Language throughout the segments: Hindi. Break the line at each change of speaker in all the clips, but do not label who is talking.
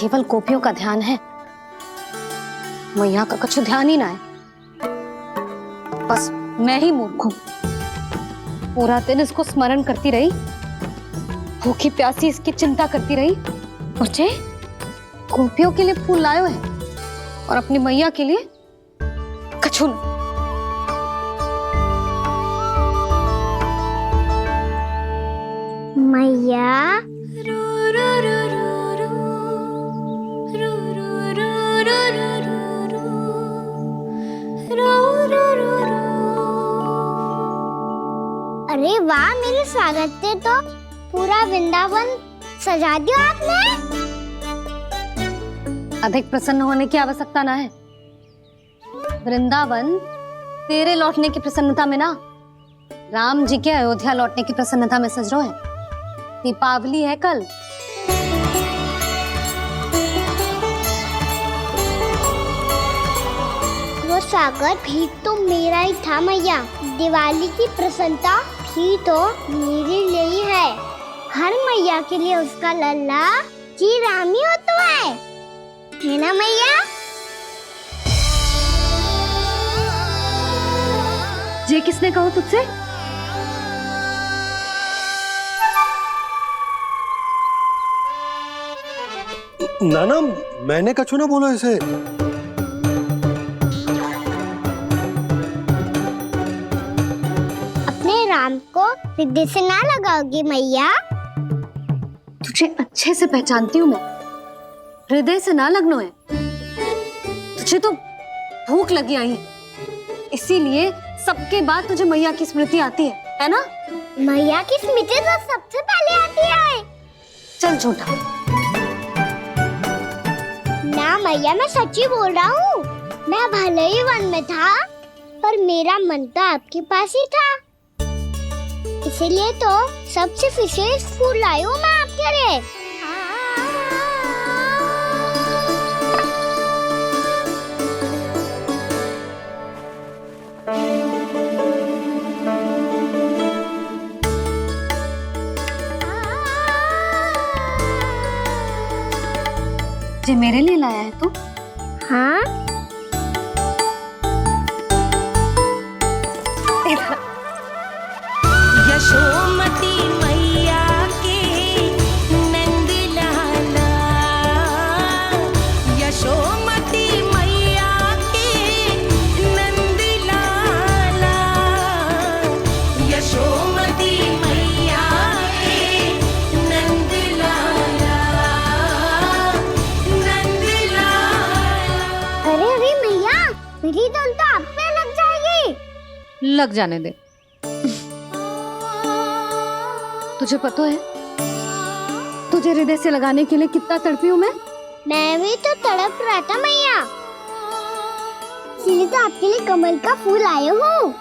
केवल गोपियों का ध्यान है, मैया का कुछ ध्यान ही ना है। बस मैं ही मूर्ख हूँ, पूरा दिन इसको स्मरण करती रही, भूखी प्यासी इसकी चिंता करती रही, और जे गोपियों के लिए फूल लायो है और अपनी मैया के लिए कछु नहीं।
मैया अरे वाह, मेरे स्वागत से तो पूरा वृंदावन सजा दिया आपने।
अधिक प्रसन्न होने की आवश्यकता ना है। वृंदावन तेरे लौटने की प्रसन्नता में ना, राम जी के अयोध्या लौटने की प्रसन्नता में सज रहा है। दीपावली है कल।
वो स्वागत भी तो मेरा ही था मैया। दिवाली की प्रसन्नता भी तो मेरे लिए ही है। हर मैया के लिए उसका लल्ला जी राम ही होता है ना मैया?
ये किसने कहा तुझसे?
नाना, मैंने कछु ना बोला इसे।
अपने राम को हृदय से ना लगाओगी मैया?
तुझे अच्छे से पहचानती हूँ मैं, हृदय से ना लगनो है। तुझे तो भूख लगी आई है, इसीलिए सबके बाद तुझे मैया की स्मृति आती है ना?
मैया की स्मृति तो सबसे पहले आती है।
चल छोटा।
ना मैया, मैं सच्ची बोल रहा हूँ। मैं भले ही वन में था, पर मेरा मन तो आपके पास ही था। इसीलिए तो सबसे विशेष फूल लाई हूँ मैं आपके लिए।
ये मेरे लिए लाया है तू?
हाँ,
यशोमती मैया के नंद लाला, यशोमती मैया के नंद लाला, यशोमती मैया के नंद लाला, नंद लाला।
अरे मैया, मेरी धुन तो आप पे लग जाएगी।
लग जाने दे। तुझे पता है तुझे हृदय से लगाने के लिए कितना तड़पी हूँ मैं?
मैं भी तो तड़प रहा था मैया, इसीलिए तो आपके लिए कमल का फूल आए हूँ।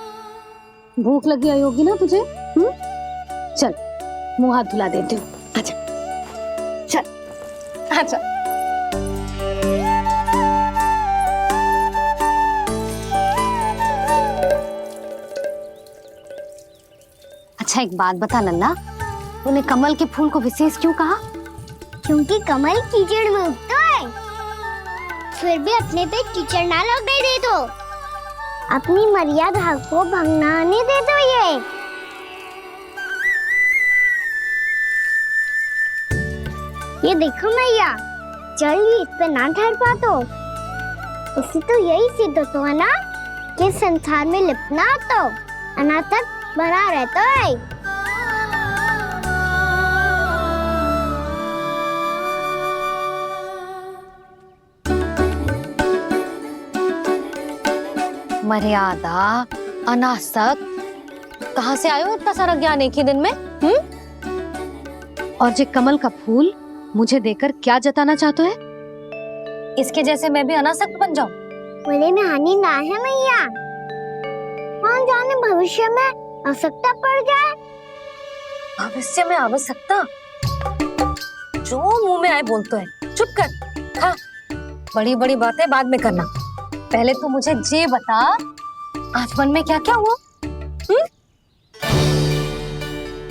भूख लगी आई होगी ना तुझे? चल मुंह हाथ धुला देती हूँ। आजा, चल आजा। अच्छा एक बात बता लल्ला, तूने कमल के फूल को विशेष क्यों कहा?
क्योंकि कमल कीचड़ में उगता है, फिर भी अपने पे कीचड़ ना लगने दे दो। अपनी मर्यादा को भंग ना आने दे दो। ये देखो मैया, जल भी इस पे ना ठहर पा तो उससे तो यही सिद्ध होता है ना कि संसार में लिपना तो अनाथ तक बना रहता है।
मर्यादा, अनासक, कहाँ से आयो इतना सारा ज्ञान एक ही दिन में? और ये कमल का फूल मुझे देकर क्या जताना चाहते है? इसके जैसे मैं भी अनासक्त बन जाऊं?
बोले में हानि ना है मैया, कौन जाने भविष्य में आवश्यकता पड़ जाए।
भविष्य में आवश्यकता? जो मुंह में आए बोलते हैं। चुप कर। हाँ, बड़ी बड़ी बातें बाद में करना, पहले तो मुझे ये बता आज मन में क्या क्या हुआ?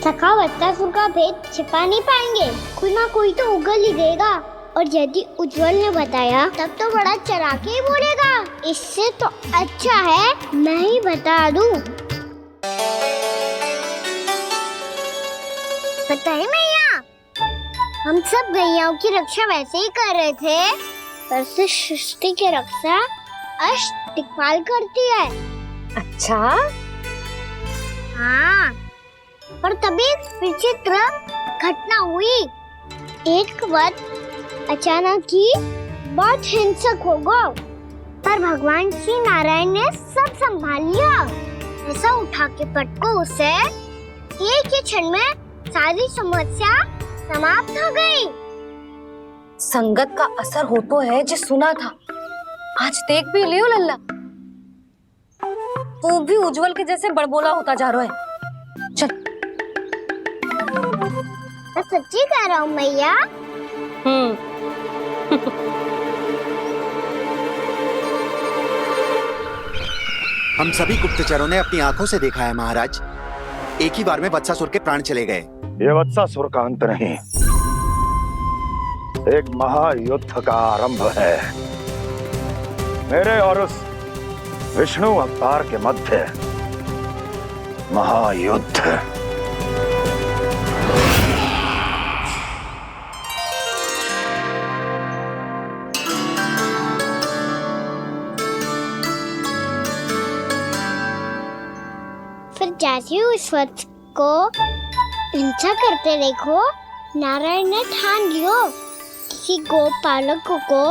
सखा बत्तासुर का भेद छिपा नहीं पाएंगे, कोई ना कोई तो उगल ही देगा। और यदि उज्जवल ने बताया तब तो बड़ा चढ़ा के ही बोलेगा। इससे तो अच्छा है मैं ही बता दूं। पता है मैया, हम सब गैयाओं की रक्षा वैसे ही कर रहे थे, पर से सृष्टि की रक्षा अष्टदिक्पाल करती है।
अच्छा,
हाँ, पर तभी विचित्र घटना हुई। एक वक्त अचानक ही बहुत हिंसक हो गया, पर भगवान श्री नारायण ने सब संभाल लिया। ऐसा उठा के पटको उसे, एक ही क्षण में सारी समस्या समाप्त हो गई।
संगत का असर हो तो है जो सुना था, आज देख भी लियो लल्ला। तू भी उज्जवल के जैसे बड़बोला होता जा रहा है। चल।
मैं सच्ची कह रहा हूँ मैया।
हम सभी गुप्तचरों ने अपनी आंखों से देखा है महाराज, एक ही बार में वत्सासुर के प्राण चले गए।
ये वत्सासुर का अंत नहीं, एक महायुद्ध का आरंभ है। मेरे और उस विष्णु अवतार के मध्य महायुद्ध।
फिर जैसे ही उस वक्त को हिंसा करते देखो, नारायण ने ठान लियो किसी गोपालक को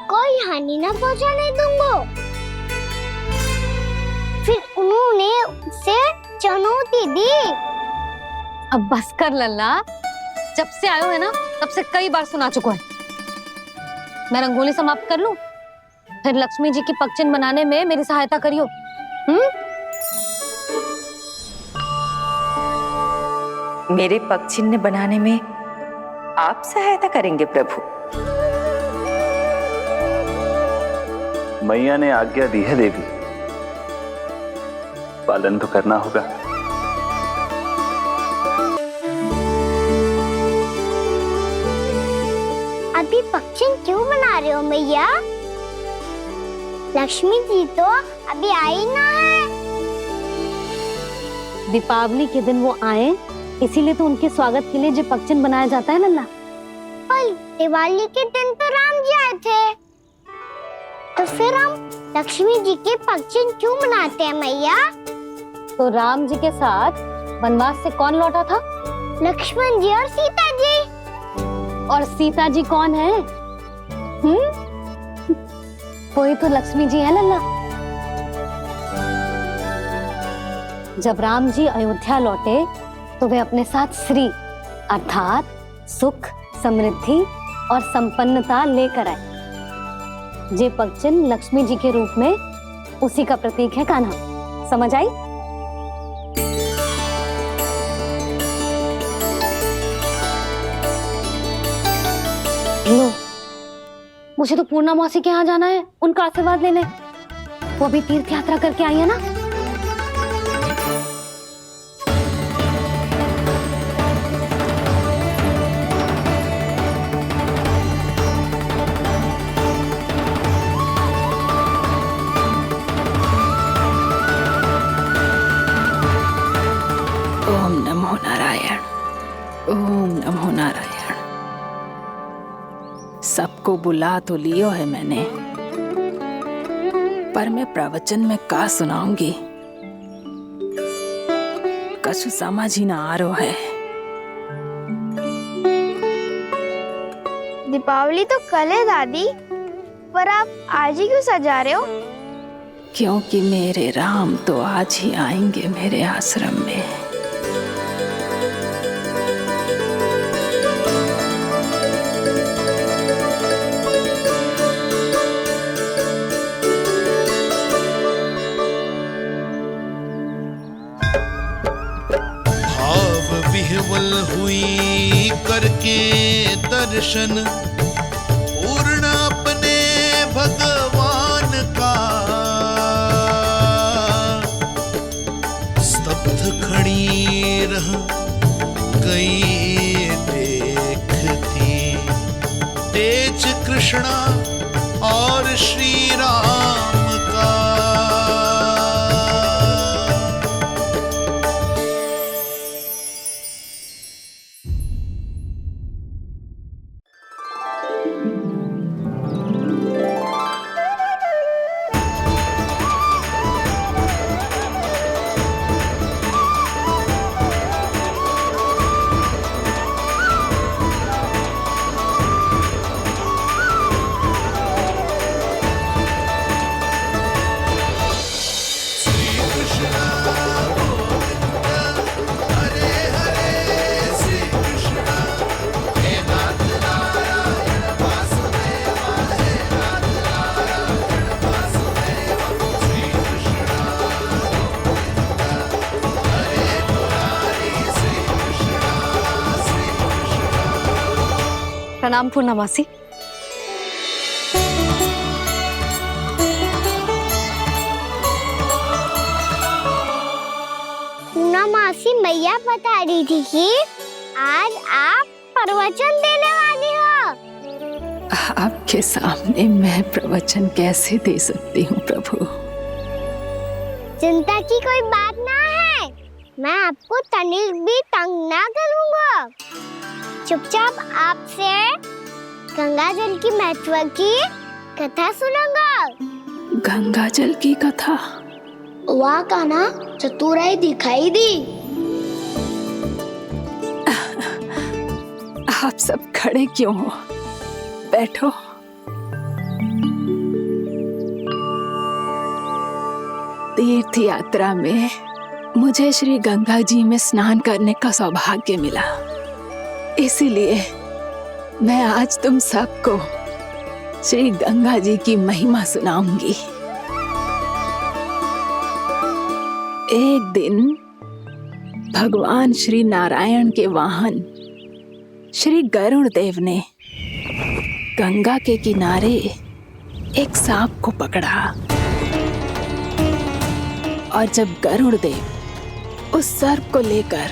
कोई हानि न पहुंचाने दूंगा। फिर उन्होंने उसे चुनौती दी।
अब बस कर लल्ला, जब से आयो है ना तब से कई बार सुना चुका है। मैं रंगोली समाप्त कर लूं, फिर लक्ष्मी जी की पगचिन बनाने में मेरी सहायता करियो।
मेरे पग चिन्ह बनाने में आप सहायता करेंगे प्रभु?
मैया ने आज्ञा दी है देवी, पालन तो करना होगा।
अभी पक्षी क्यों बना रहे हो मैया? लक्ष्मी जी तो अभी आई ना है।
दीपावली के दिन वो आए, इसीलिए तो उनके स्वागत के लिए जो पगचिन बनाया जाता है लल्ला।
पर दिवाली के दिन तो राम जी आए थे, तो फिर हम लक्ष्मी जी के पगचिन क्यों बनाते हैं मैया?
तो राम जी के साथ वनवास से कौन लौटा था?
लक्ष्मण जी और सीता जी।
और सीता जी कौन है? वही तो लक्ष्मी जी है लल्ला। जब राम जी अयोध्या लौटे तो वे अपने साथ श्री अर्थात सुख, समृद्धि और संपन्नता लेकर आए। जे पगचिन लक्ष्मी जी के रूप में उसी का प्रतीक है कान्हा। समझ आई? लो, मुझे तो पूर्णा मौसी के यहाँ जाना है, उनका आशीर्वाद लेने। वो अभी तीर्थ यात्रा करके आई है ना।
ओम नमो नारायण, ओम नमो नारायण। सबको बुला तो लियो है मैंने, पर मैं प्रवचन में का सुनाऊंगी, कछु समझ ही ना आ रहा है।
दीपावली तो कल है दादी, पर आप आज ही क्यों सजा रहे हो?
क्योंकि मेरे राम तो आज ही आएंगे मेरे आश्रम में।
विह्वल हुई करके दर्शन, पूर्ण अपने भगवान का, स्तब्ध खड़ी रह गई देखती तेज कृष्णा और श्री राम का।
प्रणाम पूर्णमासी।
पूर्णमासी मैया बता रही थी कि आज आप प्रवचन देने वाली हो।
आपके सामने मैं प्रवचन कैसे दे सकती हूँ प्रभु?
चिंता की कोई बात ना है, मैं आपको तनिक भी तंग ना करूँगा। चुपचाप आपसे गंगा जल की महत्व की कथा सुनूंगा।
गंगा जल की कथा?
वहाँ का ना चतुराई दिखाई दी।
आप सब खड़े क्यों हो? बैठो। तीर्थ यात्रा में मुझे श्री गंगा जी में स्नान करने का सौभाग्य मिला, इसीलिए मैं आज तुम सबको श्री गंगा जी की महिमा सुनाऊंगी। एक दिन भगवान श्री नारायण के वाहन श्री गरुड़ देव ने गंगा के किनारे एक सांप को पकड़ा, और जब गरुड़ देव उस सर्प को लेकर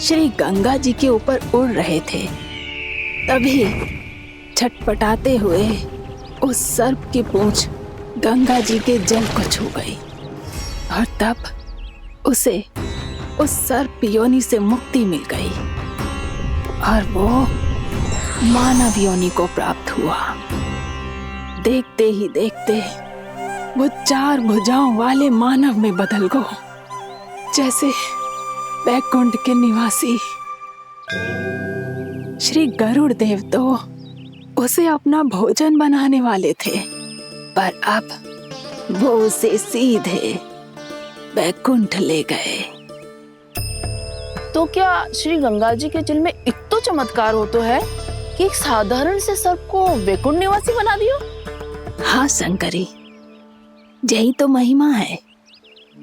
श्री गंगा जी के ऊपर उड़ रहे थे, तभी छटपटाते हुए उस सर्प की पूंछ गंगा जी के जल को छू गई, और तब उसे उस सर्प योनि से मुक्ति मिल गई और वो मानव योनि को प्राप्त हुआ। देखते ही देखते वो 4 भुजाओं वाले मानव में बदल गो, जैसे बैकुंठ के निवासी। श्री गरुड़ देव तो उसे अपना भोजन बनाने वाले थे, पर अब वो उसे सीधे बैकुंठ ले गए।
तो क्या श्री गंगा जी के जल में इतना चमत्कार हो तो है कि एक साधारण से सर्प को वैकुंठ निवासी बना दियो?
हाँ शंकरी, यही तो महिमा है।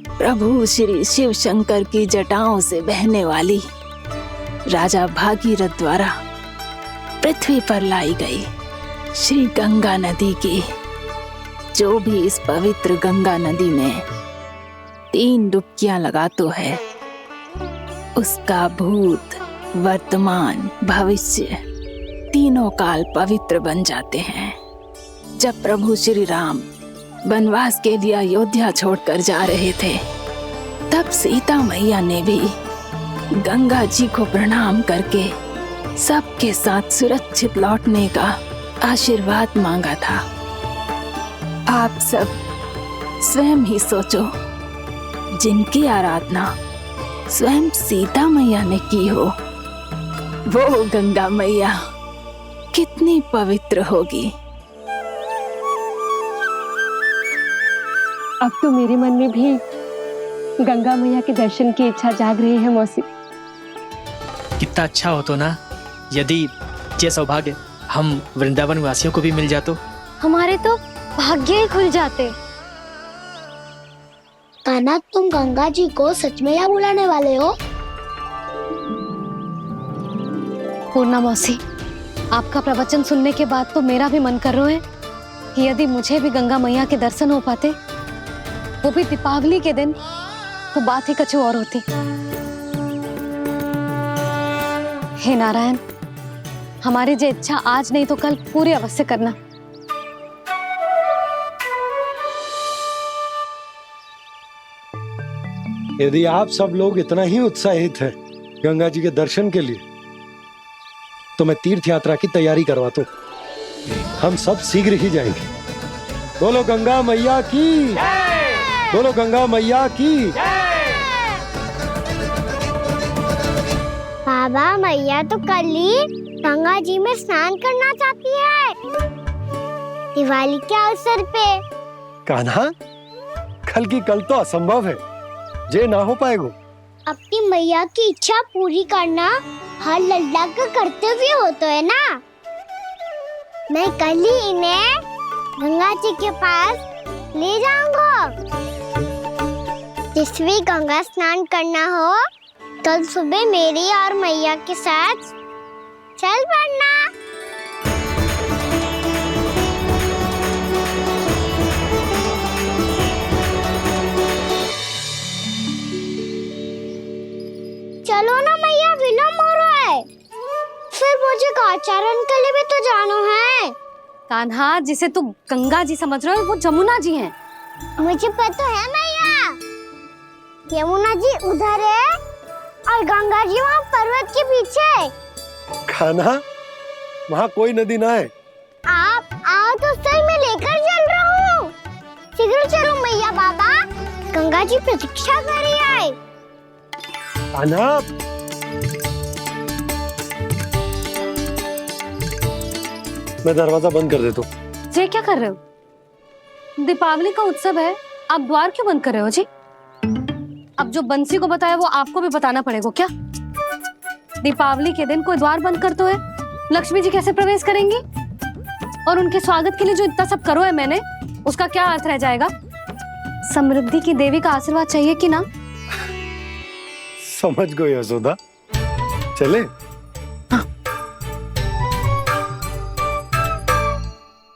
प्रभु श्री शिव शंकर की जटाओं से बहने वाली राजा भागीरथ द्वारा पृथ्वी पर लाई गई श्री गंगा नदी की, जो भी इस पवित्र गंगा नदी में 3 डुबकियां लगातो है, उसका भूत, वर्तमान, भविष्य तीनों काल पवित्र बन जाते हैं। जब प्रभु श्री राम वनवास के लिए अयोध्या छोड़कर जा रहे थे, तब सीता मैया ने भी गंगा जी को प्रणाम करके सबके साथ सुरक्षित लौटने का आशीर्वाद मांगा था। आप सब स्वयं ही सोचो, जिनकी आराधना स्वयं सीता मैया ने की हो, वो गंगा मैया कितनी पवित्र होगी।
अब तो मेरे मन में भी गंगा मैया के दर्शन की इच्छा जाग रही है मौसी।
कितना अच्छा हो तो ना यदि ये सौभाग्य हम वृंदावन वासियों को भी मिल जातो।
हमारे तो भाग्य ही खुल जाते।
कान्हा, तुम गंगा जी को सच में यहाँ बुलाने वाले हो?
पूर्णा मौसी, आपका प्रवचन सुनने के बाद तो मेरा भी मन कर रहा है कि यदि मुझे भी गंगा मैया के दर्शन हो पाते, वो भी दीपावली के दिन, तो बात ही कुछ और होती। हे नारायण, हमारी जो इच्छा आज नहीं तो कल पूरी अवश्य करना।
यदि आप सब लोग इतना ही उत्साहित हैं गंगा जी के दर्शन के लिए, तो मैं तीर्थ यात्रा की तैयारी करवाता हूँ। हम सब शीघ्र ही जाएंगे। बोलो गंगा मैया की, बोलो गंगा मैया की।
बाबा, मैया तो कल ही गंगा जी में स्नान करना चाहती है, दिवाली के अवसर पे।
कान्हा, कल की कल तो असंभव है, जे ना हो पाएगा।
अपनी मैया की इच्छा पूरी करना हर लल्ला का कर्तव्य होता है ना। मैं कल ही इन्हें गंगा जी के पास ले जाऊंगा। जिस भी गंगा स्नान करना हो, कल सुबह मेरी और मैया के साथ चल पड़ना। चलो ना मैया, विलम्ब हो रहा है। फिर मुझे आचरण के लिए भी तो जाना है।
कान्हा, जिसे तू गंगा जी समझ रहे हो वो जमुना जी हैं।
मुझे पता है मैया, यमुना जी उधर है और गंगा जी वहाँ पर्वत के पीछे।
कान्हा, वहाँ कोई नदी ना है।
आप आओ तो सही, मैं लेकर चल रहा हूँ। शीघ्र चलो मैया बाबा, गंगा जी प्रतीक्षा कर रही है।
कान्हा, मैं दरवाजा बंद कर देता हूँ।
जी क्या कर रहे हो? दीपावली का उत्सव है, आप द्वार क्यों बंद कर रहे हो जी? अब जो बंसी को बताया वो आपको भी बताना पड़ेगा क्या? दीपावली के दिन कोई द्वार बंद कर तो है, लक्ष्मी जी कैसे प्रवेश करेंगी? और उनके स्वागत के लिए जो इतना सब करो है मैंने, उसका क्या अर्थ रह जाएगा? समृद्धि की देवी का आशीर्वाद चाहिए कि ना?
समझ गई यशोदा, चले।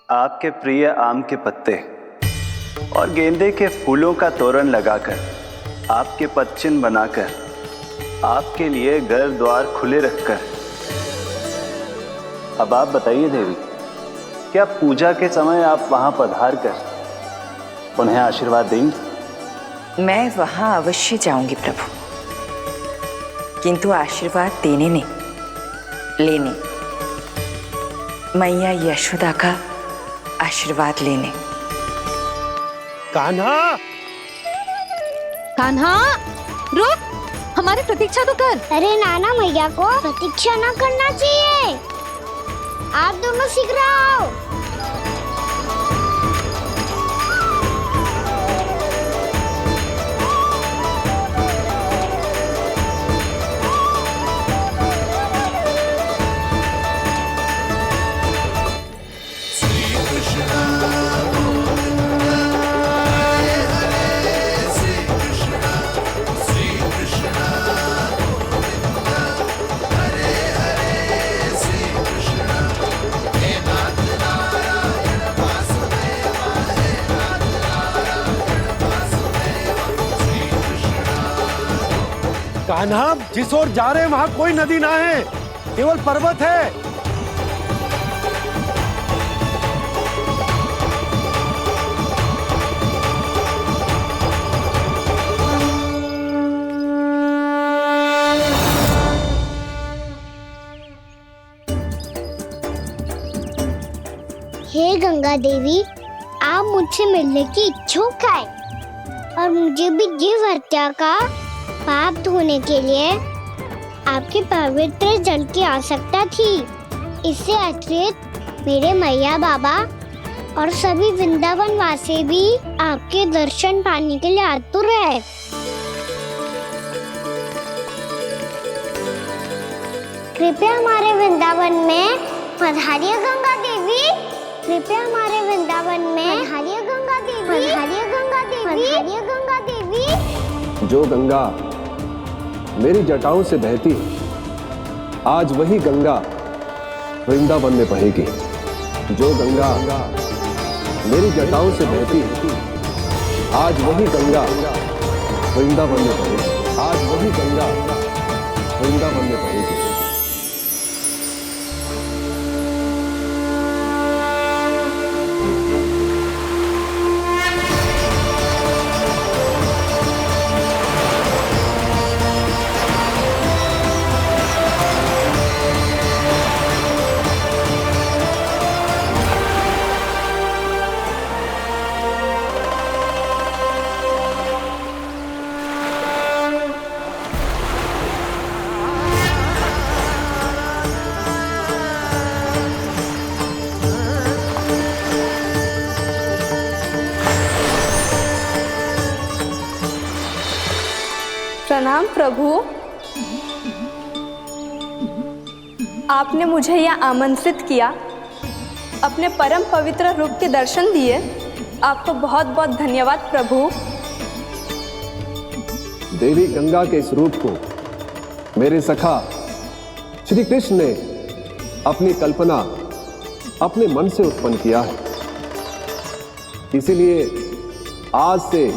आपके प्रिय आम के पत्ते और गेंदे के फूलों का तोरण लगाकर, आपके पदचिन्ह बनाकर, आपके लिए घर द्वार खुले रखकर, अब आप बताइए देवी, क्या पूजा के समय आप वहां पधार कर उन्हें आशीर्वाद देंगी?
मैं वहां अवश्य जाऊंगी प्रभु, किंतु आशीर्वाद देने नहीं, लेने, मैया यशोदा का आशीर्वाद लेने।
कान्हा,
कान्हा रुक, हमारी प्रतीक्षा तो कर।
अरे नाना, मैया को प्रतीक्षा ना करना चाहिए। आप दोनों शीघ्र आओ।
कान्हा, जिस ओर जा रहे हैं वहाँ कोई नदी ना है, केवल पर्वत है।
हे गंगा देवी, आप मुझसे मिलने की इच्छुक है और मुझे भी जीव हत्या का पाप धोने के लिए आपके पवित्र जल की आवश्यकता थी। इससे अतिरिक्त मेरे मैया बाबा और सभी वृंदावन वासी भी आपके दर्शन पाने के लिए आतुर है। कृपया हमारे वृंदावन में पधारिए गंगा देवी। कृपया हमारे वृंदावन में पधारिए गंगा देवी। पधारिए गंगा देवी। पधारिए गंगा देवी।
जो गंगा मेरी जटाओं से बहती है, आज वही गंगा वृंदावन में बहेगी। जो गंगा मेरी जटाओं से बहती है, आज वही गंगा वृंदावन में बहेगी। आज वही गंगा वृंदावन में बहेगी।
प्रणाम प्रभु। आपने मुझे यहाँ आमंत्रित किया, अपने परम पवित्र रूप के दर्शन दिए। आपको बहुत बहुत धन्यवाद प्रभु।
देवी गंगा के इस रूप को मेरे सखा श्री कृष्ण ने अपनी कल्पना अपने मन से उत्पन्न किया है। इसीलिए आज से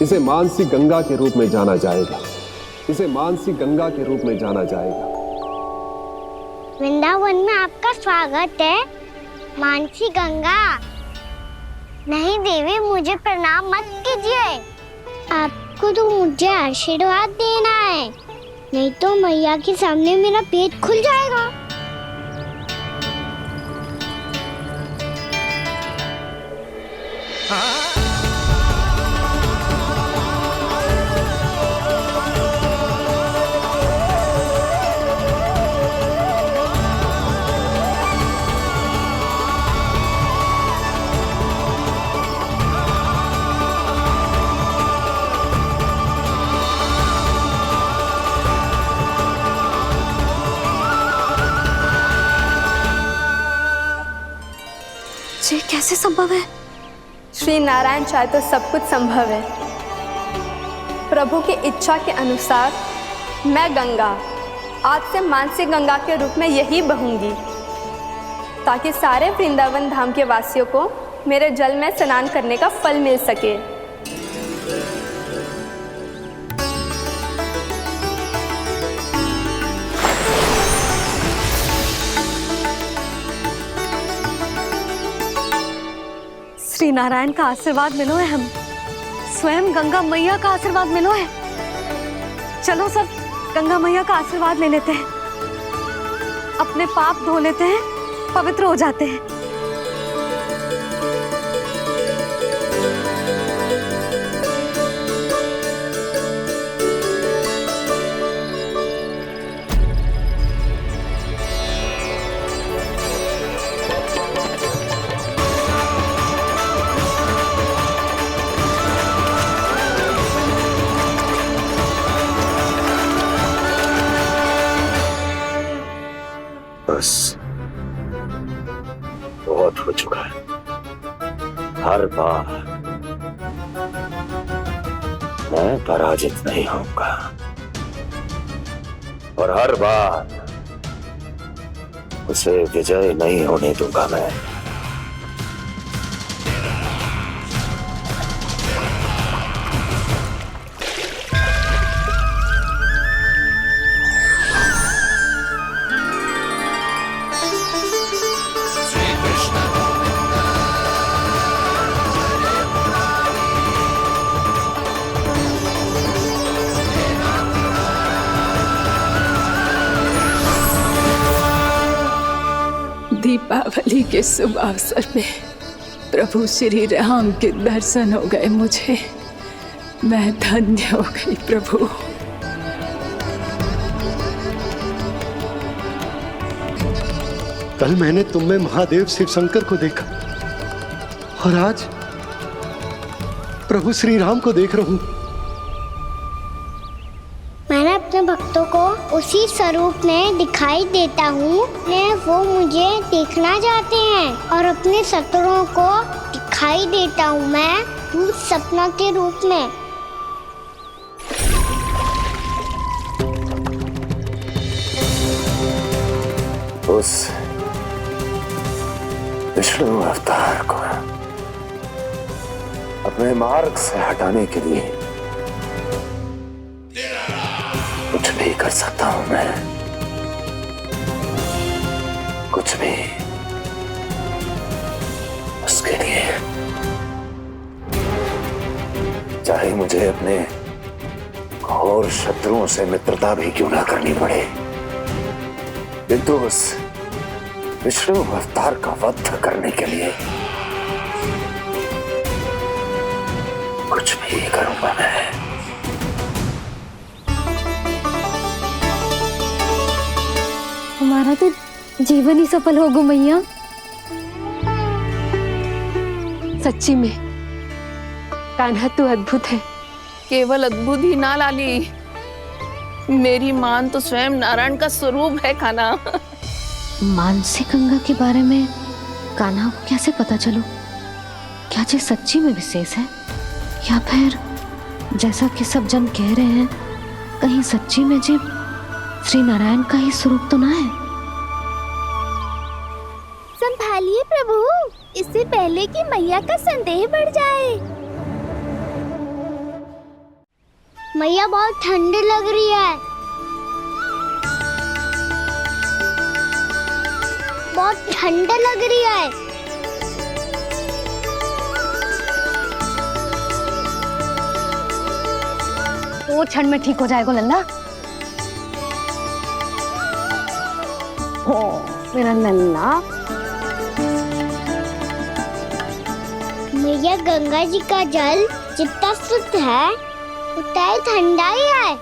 इसे मानसी गंगा के रूप में जाना जाएगा। इसे मानसी गंगा के रूप में जाना जाएगा।
वृंदावन में आपका स्वागत है मानसी गंगा। नहीं देवी, मुझे प्रणाम मत कीजिए। आपको तो मुझे आशीर्वाद देना है, नहीं तो मैया के सामने मेरा पेट खुल जाएगा।
ये कैसे संभव है?
श्री नारायण चाहे तो सब कुछ संभव है। प्रभु की इच्छा के अनुसार मैं गंगा आज से मानसी गंगा के रूप में यही बहूंगी, ताकि सारे वृंदावन धाम के वासियों को मेरे जल में स्नान करने का फल मिल सके।
श्री नारायण का आशीर्वाद मिलो है, हम स्वयं गंगा मैया का आशीर्वाद मिलो है। चलो सब गंगा मैया का आशीर्वाद ले लेते हैं, अपने पाप धो लेते हैं, पवित्र हो जाते हैं।
बस बहुत हो चुका है। हर बार मैं पराजित नहीं होऊंगा और हर बार उसे विजय नहीं होने दूंगा मैं।
दीपावली के शुभ अवसर पे प्रभु श्री राम के दर्शन हो गए मुझे। मैं धन्य हो गई प्रभु।
कल मैंने तुम में महादेव शिव शंकर को देखा और आज प्रभु श्री राम को देख रहा हूं।
मैंने अपने भक्तों को उसी स्वरूप में दिखाई देता हूँ, वो मुझे देखना चाहते हैं और अपने शत्रुओं को दिखाई देता हूँ मैं भूत सपना के रूप में।
उस विष्णु अवतार को अपने मार्ग से हटाने के लिए कुछ भी कर सकता हूं मैं, कुछ भी। उसके लिए चाहे मुझे अपने घोर शत्रुओं से मित्रता भी क्यों ना करनी पड़े, किंतु उस विष्णु अवतार का वध करने के लिए कुछ भी करूंगा मैं।
हमारा तो जीवन ही सफल हो गो मैया। सच्ची में कान्हा तू अद्भुत है,
केवल अद्भुत ही ना लाली, मेरी मान तो स्वयं नारायण का स्वरूप है कान्हा।
मानसी गंगा के बारे में कान्हा को कैसे पता चलो? क्या ये सच्ची में विशेष है, या फिर जैसा कि सब जन कह रहे हैं, कहीं सच्ची में जी श्री नारायण का ही स्वरूप तो ना है?
संभालिए प्रभु, इससे पहले कि मैया का संदेह बढ़ जाए। मैया बहुत ठंडी लग रही है, बहुत ठंडा लग रही है।
वो क्षण में ठीक हो जाएगा लल्ला। ओ मेरा लल्ला।
मैया गंगा जी का जल जितना शुद्ध है उतना ही ठंडा ही है।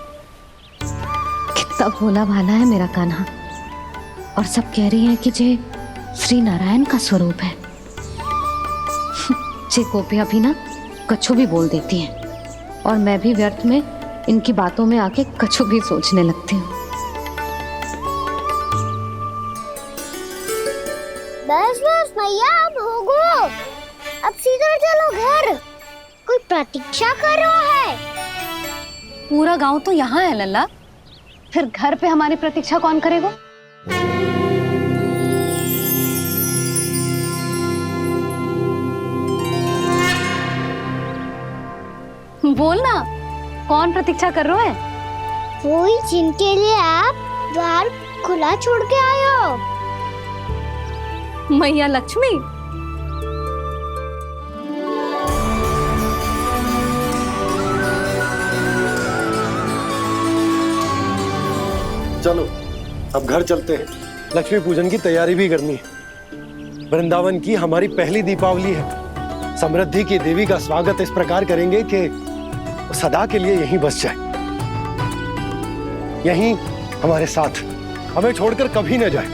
कितना भोला भाला है मेरा कान्हा। और सब कह रही हैं कि ये श्री नारायण का स्वरूप है। ये गोपियां भी ना कछु भी बोल देती हैं, और मैं भी व्यर्थ में इनकी बातों में आके कछु भी सोचने लगती हूँ।
बस बस मैया, अब होगो, अब सीधा चलो घर। कोई प्रतीक्षा कर रहा है।
पूरा गांव तो यहाँ है लल्ला, फिर घर पे हमारी प्रतीक्षा कौन करेगा? बोल ना, कौन प्रतीक्षा कर रहा है?
वही जिनके लिए आप द्वार खुला छोड़ के आए हो।
मैया लक्ष्मी।
चलो अब घर चलते हैं, लक्ष्मी पूजन की तैयारी भी करनी है। वृंदावन की हमारी पहली दीपावली है। समृद्धि की देवी का स्वागत इस प्रकार करेंगे कि सदा के लिए यहीं बस जाए, यहीं हमारे साथ, हमें छोड़कर कभी न जाए।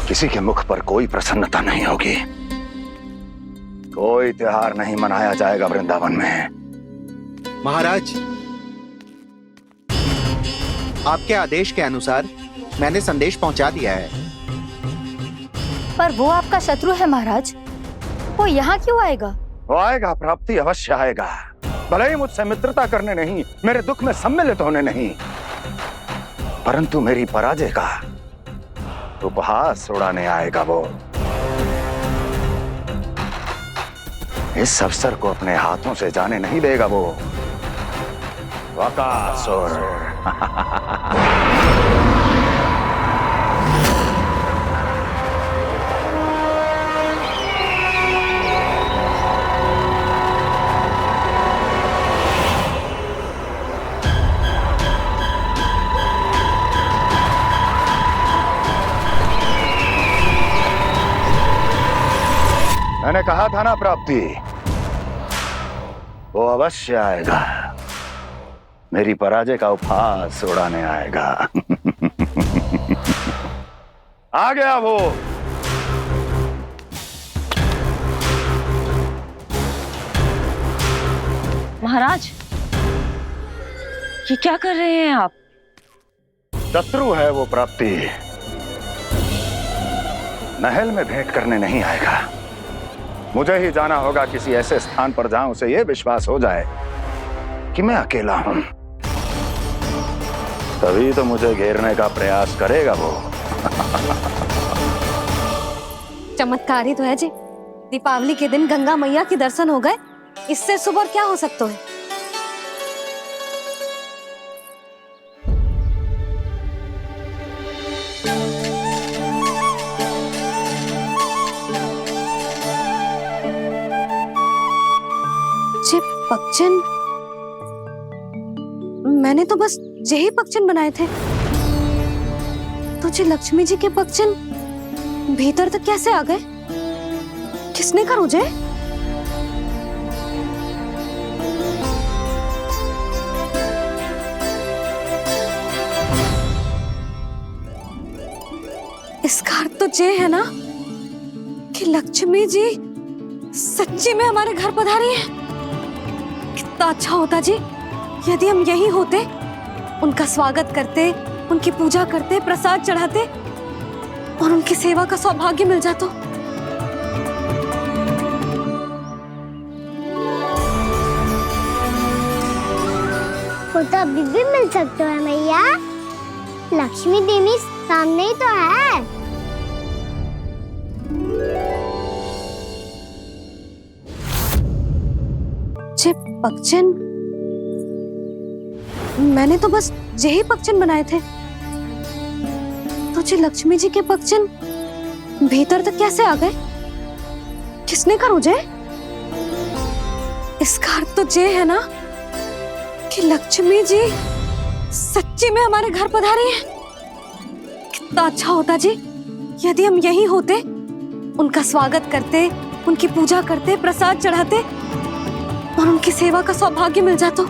किसी के मुख पर कोई प्रसन्नता नहीं होगी, कोई त्योहार नहीं मनाया जाएगा वृंदावन में।
महाराज, आपके आदेश के अनुसार मैंने संदेश पहुंचा दिया है।
पर वो आपका शत्रु है महाराज, वो यहाँ क्यों आएगा?
वो आएगा, प्राप्ति अवश्य आएगा। भले ही मुझसे मित्रता करने नहीं, मेरे दुख में सम्मिलित होने नहीं, परंतु मेरी पराजय का उपहास उड़ाने आएगा वो। इस अवसर को अपने हाथों से जाने नहीं देगा वो। वकासुर। मैंने कहा था ना प्राप्ति, वो अवश्य आएगा, मेरी पराजय का उपहास उड़ाने आएगा। आ गया वो।
महाराज, ये क्या कर रहे हैं आप?
शत्रु है वो प्राप्ति, महल में भेंट करने नहीं आएगा। मुझे ही जाना होगा किसी ऐसे स्थान पर जहां उसे यह विश्वास हो जाए कि मैं अकेला हूं, तभी तो मुझे घेरने का प्रयास करेगा वो।
चमत्कार ही तो है जी। दीपावली के दिन गंगा मैया के दर्शन हो गए, इससे शुभ और क्या हो सकता है? पक्षन, मैंने तो बस यही पक्षन बनाए थे, तो जी लक्ष्मी जी के पक्षन भीतर तक कैसे आ गए? किसने कर मुझे? इसका अर्थ तो ये है ना कि लक्ष्मी जी सच्ची में हमारे घर पधारी है। कितना अच्छा होता जी यदि हम यही होते, उनका स्वागत करते, उनकी पूजा करते, प्रसाद चढ़ाते और उनकी सेवा का सौभाग्य मिल जाता।
वो तो अभी भी मिल सकते हैं मैया। लक्ष्मी देवी सामने ही तो है।
जे पगचन, मैंने तो बस यही पगचन बनाए थे, तो जे लक्ष्मी जी के पगचन भीतर तक कैसे आ गए? किसने करो जे? इसका अर्थ तो जे है ना कि लक्ष्मी जी सच्ची में हमारे घर पधारी है। कितना अच्छा होता जी यदि हम यही होते, उनका स्वागत करते, उनकी पूजा करते, प्रसाद चढ़ाते और उनकी सेवा का सौभाग्य मिल जाता।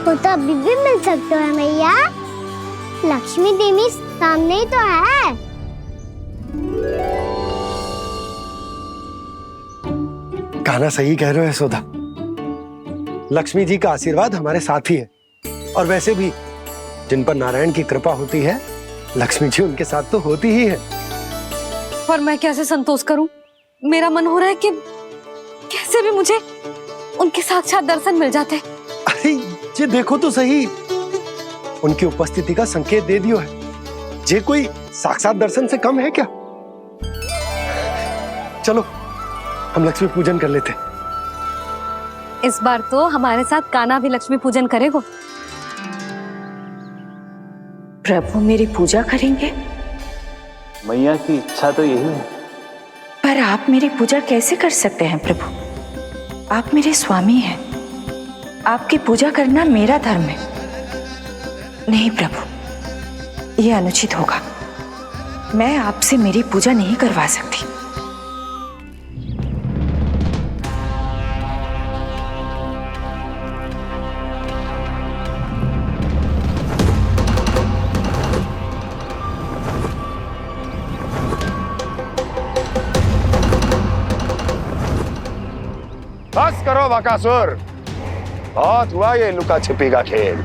वो तो अभी भी मिल सकते हैं मैया। लक्ष्मी देवी सामने ही तो है।
कहना सही कह रहे हो यशोदा। लक्ष्मी जी का आशीर्वाद हमारे साथ ही है, और वैसे भी जिन पर नारायण की कृपा होती है, लक्ष्मी जी उनके साथ तो होती ही है।
पर मैं कैसे संतोष करूं? मेरा मन हो रहा है कि कैसे भी मुझे उनके साक्षात दर्शन मिल जाते।
अरे ये देखो तो सही, उनकी उपस्थिति का संकेत दे दियो है। ये कोई साक्षात दर्शन से कम है क्या? चलो हम लक्ष्मी पूजन कर लेते।
इस बार तो हमारे साथ कान्हा भी लक्ष्मी पूजन करेगा।
प्रभु मेरी पूजा करेंगे?
मैया की इच्छा तो यही है।
पर आप मेरी पूजा कैसे कर सकते हैं प्रभु? आप मेरे स्वामी हैं। आपकी पूजा करना मेरा धर्म है। नहीं प्रभु, यह अनुचित होगा। मैं आपसे मेरी पूजा नहीं करवा सकती।
बस करो बकासुर, बहुत हुआ ये लुका छिपी का खेल।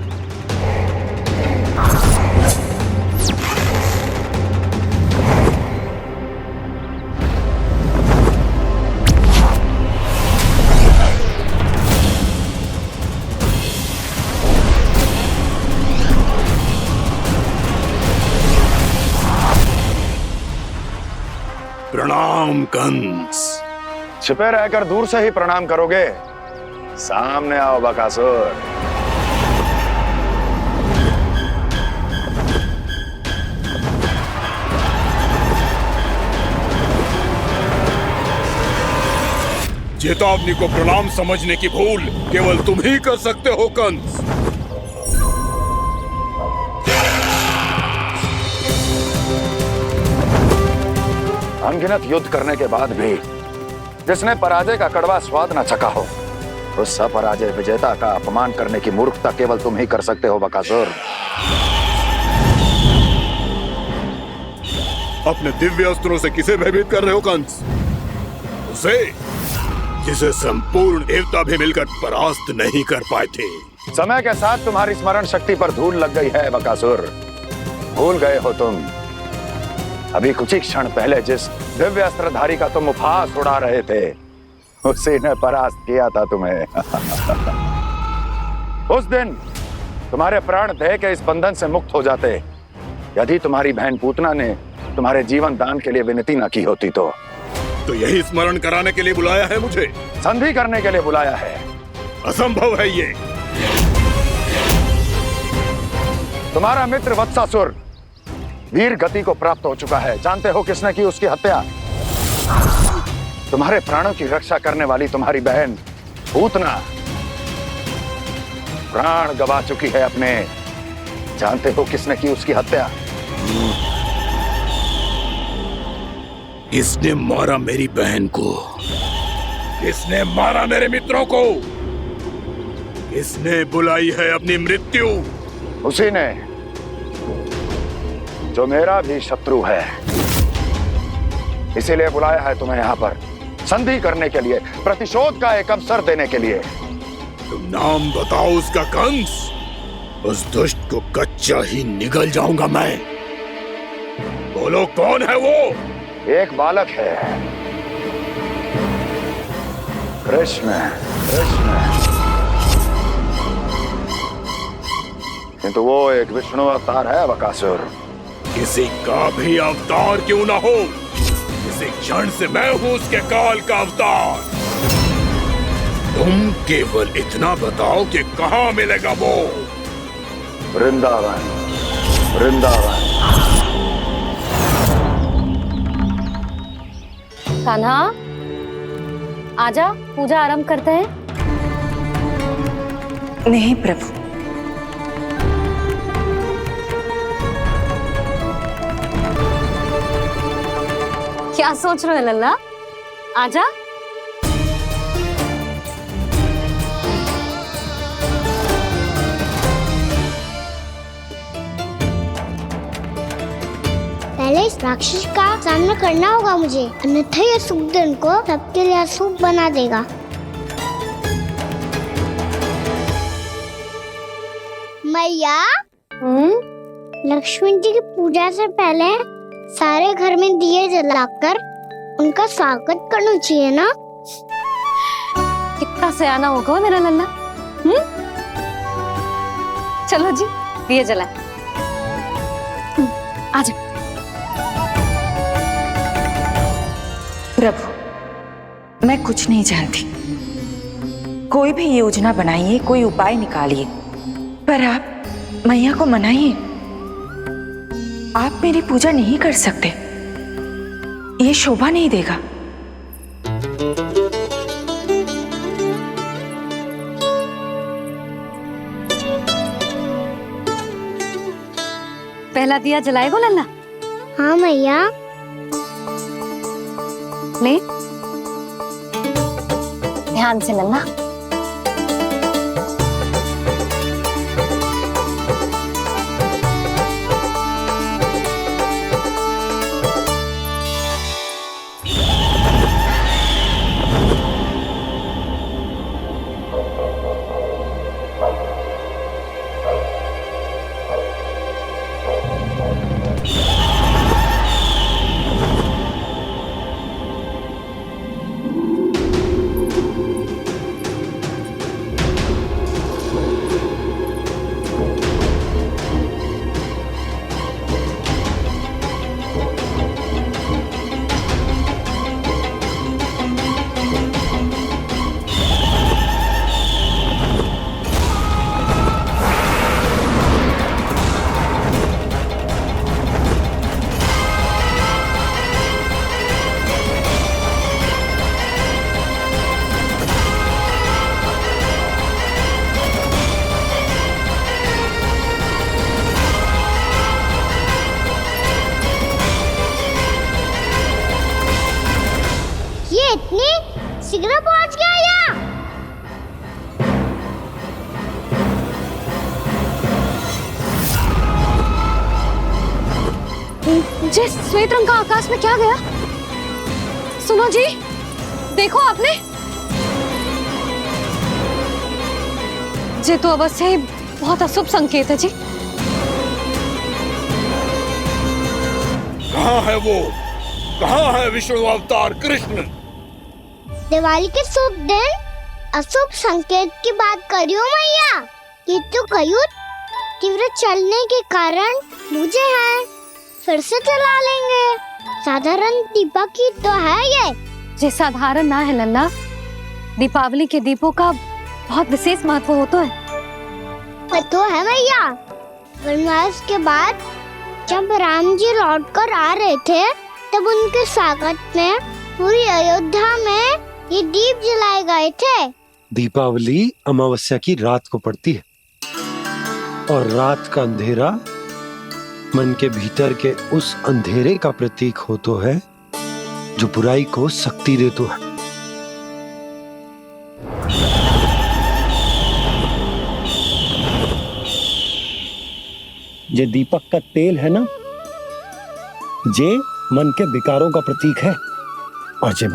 प्रणाम कंस।
छिपे रहकर दूर से ही प्रणाम करोगे? सामने आओ बकासुर।
चेतावनी को प्रणाम समझने की भूल केवल तुम ही कर सकते हो कंस।
अनगिनत युद्ध करने के बाद भी जिसने पराजय का कड़वा स्वाद न चखा हो, उस अपराजय विजेता का अपमान करने की मूर्खता केवल तुम ही कर सकते हो बकासुर।
अपने दिव्य अस्त्रों से किसे भयभीत कर रहे हो कंस? उसे जिसे संपूर्ण देवता भी मिलकर परास्त नहीं कर पाए थे।
समय के साथ तुम्हारी स्मरण शक्ति पर धूल लग गई है बकासुर। भूल गए हो तुम अभी कुछ ही क्षण पहले जिस दिव्य अस्त्रधारी का तुम उपहास उड़ा रहे थे, उसी ने परास्त किया था तुम्हें। उस दिन तुम्हारे प्राण देह के इस बंधन से मुक्त हो जाते यदि तुम्हारी बहन पूतना ने तुम्हारे जीवन दान के लिए विनती न की होती। तो
यही स्मरण कराने के लिए बुलाया है मुझे?
संधि करने के लिए बुलाया है।
असंभव है ये।
तुम्हारा मित्र वत्सासुर वीर गति को प्राप्त हो चुका है। जानते हो किसने की उसकी हत्या? तुम्हारे प्राणों की रक्षा करने वाली तुम्हारी बहन पूतना प्राण गवा चुकी है अपने। जानते हो किसने की उसकी हत्या?
इसने मारा मेरी बहन को, इसने मारा मेरे मित्रों को, इसने बुलाई है अपनी मृत्यु।
उसी ने जो मेरा भी शत्रु है। इसीलिए बुलाया है तुम्हें यहाँ पर, संधि करने के लिए, प्रतिशोध का एक अवसर देने के लिए।
तुम नाम बताओ उसका कंस, उस दुष्ट को कच्चा ही निगल जाऊंगा मैं। बोलो कौन है वो?
एक बालक है, कृष्ण। किंतु वो एक विष्णु अवतार है बकासुर।
किसी का भी अवतार क्यों ना हो, इसी क्षण से मैं हूं उसके काल का अवतार। तुम केवल इतना बताओ कि कहां मिलेगा वो?
वृंदावन।
कान्हा, आजा, पूजा आरंभ करते हैं।
नहीं प्रभु,
क्या सोच रहे हो लल्ला? आजा।
पहले इस राक्षस का सामना करना होगा मुझे, अन्यथा ये शुभ दिन को सबके लिए अशुभ बना देगा। मैया, लक्ष्मण जी की पूजा से पहले सारे घर में दिए जलाकर उनका स्वागत करना चाहिए ना?
कितना सयाना होगा मेरा लल्ला। चलो जी, दिए जलाए। आजा।
प्रभु, मैं कुछ नहीं जानती। कोई भी योजना बनाइए, कोई उपाय निकालिए, पर आप मैया को मनाइए। आप मेरी पूजा नहीं कर सकते, ये शोभा नहीं देगा।
पहला दिया जलाएगो लल्ला?
हाँ मैया।
ले, ध्यान से लल्ला।
इतनी शीघ्र पहुंच गया यहाँ?
जे श्वेत रंग का आकाश में क्या गया? सुनो जी, देखो आपने, जे तो अवश्य ही बहुत अशुभ संकेत है जी।
कहाँ है वो? कहाँ है विष्णु अवतार कृष्ण?
दिवाली के शुभ दिन अशुभ संकेत की बात करियो मैया। ये तो कयूर तीव्र चलने के कारण मुझे है, फिर से चला लेंगे। साधारण दीपक ही तो है ये
साधारण ना है लल्ला, दीपावली के दीपों का बहुत विशेष महत्व होता है।
तो है भैया, वनवास के बाद जब राम जी लौटकर आ रहे थे तब उनके स्वागत में पूरी अयोध्या में ये दीप जलाए गए थे।
दीपावली अमावस्या की रात को पड़ती है और रात का अंधेरा मन के भीतर के उस अंधेरे का प्रतीक होता है जो बुराई को शक्ति देता है।
ये दीपक का तेल है ना,
जे मन के विकारों का प्रतीक है और जे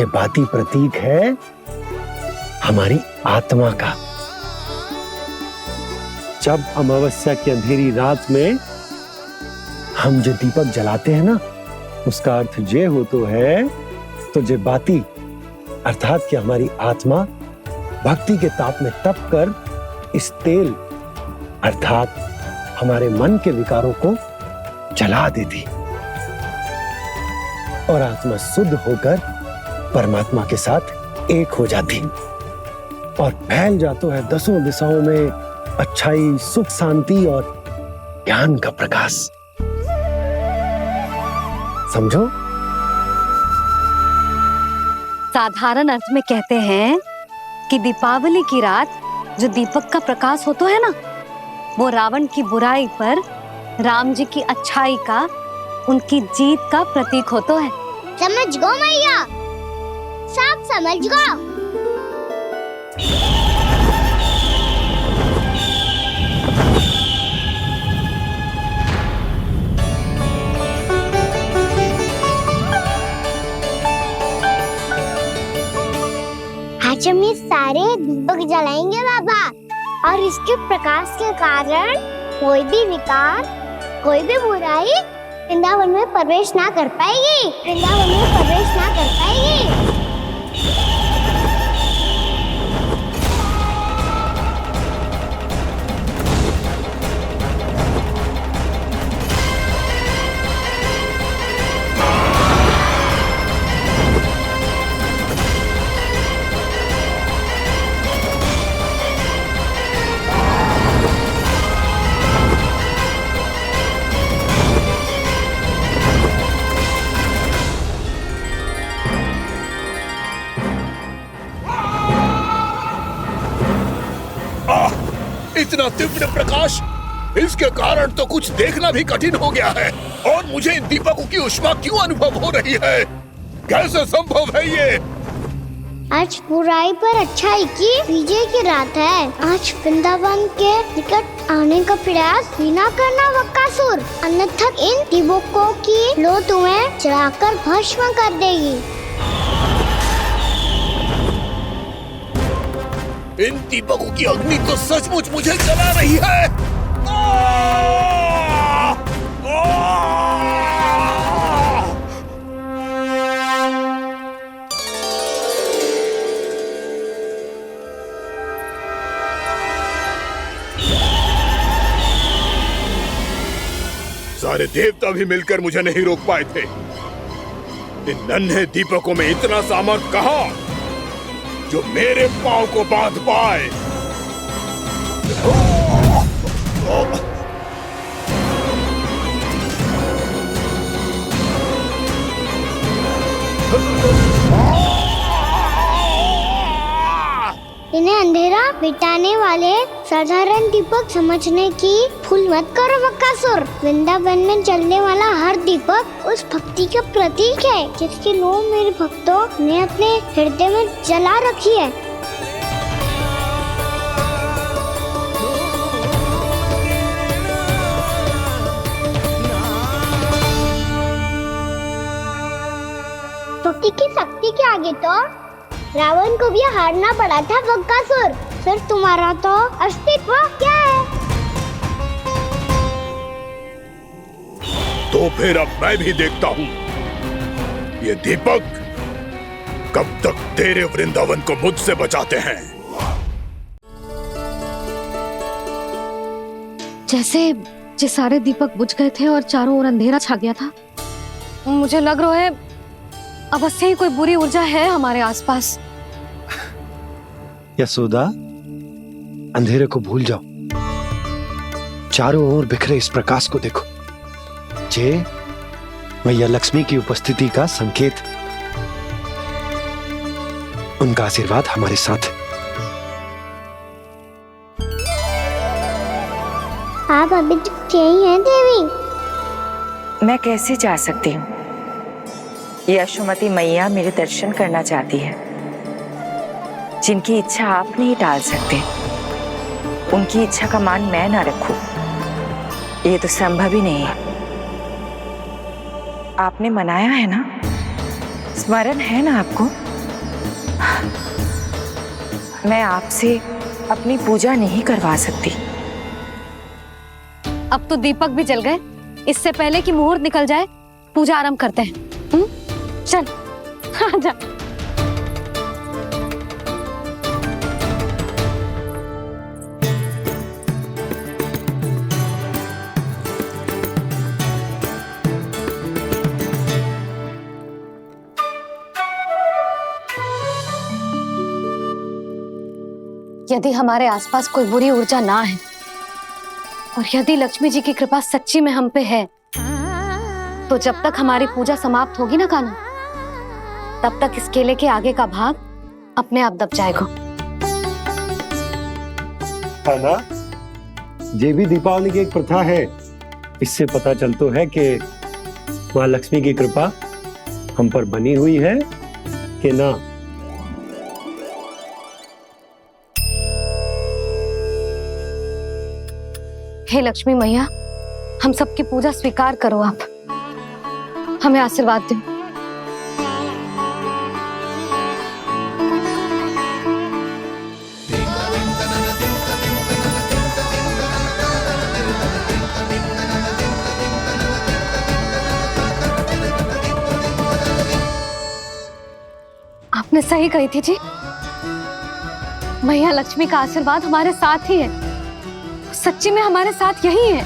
बाती प्रतीक है हमारी आत्मा का। जब अमावस्या की अंधेरी रात में हम जो दीपक जलाते हैं ना, उसका अर्थ जे हो तो है, तो जे बाती अर्थात कि हमारी आत्मा भक्ति के ताप में तप कर इस तेल अर्थात हमारे मन के विकारों को जला देती और आत्मा शुद्ध होकर परमात्मा के साथ एक हो जाती और फैल जाता है दसों दिशाओं में अच्छाई, सुख, शांति और ज्ञान का प्रकाश। समझो?
साधारण अर्थ में कहते हैं कि दीपावली की रात जो दीपक का प्रकाश होता है ना, वो रावण की बुराई पर राम जी की अच्छाई का, उनकी जीत का प्रतीक होता है।
समझ गो मैया, सब समझ गो। आज हम ये सारे दीपक जलाएंगे बाबा, और इसके प्रकाश के कारण कोई भी विकार, कोई भी बुराई वृंदावन में प्रवेश ना कर पाएगी, वृंदावन में प्रवेश ना कर पाएगी।
इतना तीव्र प्रकाश, इसके कारण तो कुछ देखना भी कठिन हो गया है। और मुझे इन दीपकों की उष्मा क्यों अनुभव हो रही है? कैसे संभव है ये?
आज बुराई पर अच्छाई की विजय की रात है। आज वृंदावन के निकट आने का प्रयास भी ना करना बकासुर, अन्यथा इन दीपकों की लो तुम्हें जलाकर भस्म कर देगी।
इन दीपकों की अग्नि तो सचमुच मुझे जला रही है। सारे देवता भी मिलकर मुझे नहीं रोक पाए थे। इन नन्हे दीपकों में इतना सामर्थ कहां जो मेरे पांव को बांध पाए।
इन्हें अंधेरा मिटाने वाले साधारण दीपक समझने की भूल मत करो बकासुर। वृंदावन में जलने वाला हर दीपक उस भक्ति का प्रतीक है जिसकी लो मेरे भक्तों ने अपने हृदय में जला रखी है। भक्ति की शक्ति के आगे तो रावण को भी हारना पड़ा था बकासुर। फिर तुम्हारा तो अस्तित्व क्या है?
तो फिर अब मैं भी देखता हूँ ये दीपक कब तक तेरे वृंदावन को मुझसे बचाते हैं।
जैसे सारे दीपक बुझ गए थे और चारों ओर अंधेरा छा गया था, मुझे लग रहा है अवश्य ही कोई बुरी ऊर्जा है हमारे आसपास।
यशोदा, अंधेरे को भूल जाओ, चारों ओर बिखरे इस प्रकाश को देखो। जे मैया लक्ष्मी की उपस्थिति का संकेत, उनका आशीर्वाद हमारे साथ।
आप अभी तक यही हैं देवी?
मैं कैसे जा सकती हूँ? यशोमती मैया मेरे दर्शन करना चाहती है। जिनकी इच्छा आप नहीं टाल सकते, उनकी इच्छा का मान मैं ना रखूं, ये तो संभव ही नहीं है। आपने मनाया है ना, स्मरण है ना आपको? मैं आपसे अपनी पूजा नहीं करवा सकती।
अब तो दीपक भी जल गए, इससे पहले कि मुहूर्त निकल जाए पूजा आरंभ करते हैं। चल आजा। यदि हमारे आसपास कोई बुरी ऊर्जा ना है और यदि लक्ष्मी जी की कृपा सच्ची में हम पे है, तो जब तक हमारी पूजा समाप्त होगी ना कान्हा, तब तक इस केले के आगे का भाग अपने आप दब जाएगा।
है ना? ये भी दीपावली की एक प्रथा है। इससे पता चलता है कि माँ लक्ष्मी की कृपा हम पर बनी हुई है कि ना।
हे लक्ष्मी मैया, हम सबकी पूजा स्वीकार करो, आप हमें आशीर्वाद दो। आपने सही कही थी जी, मैया लक्ष्मी का आशीर्वाद हमारे साथ ही है, सच्ची में हमारे साथ यही है।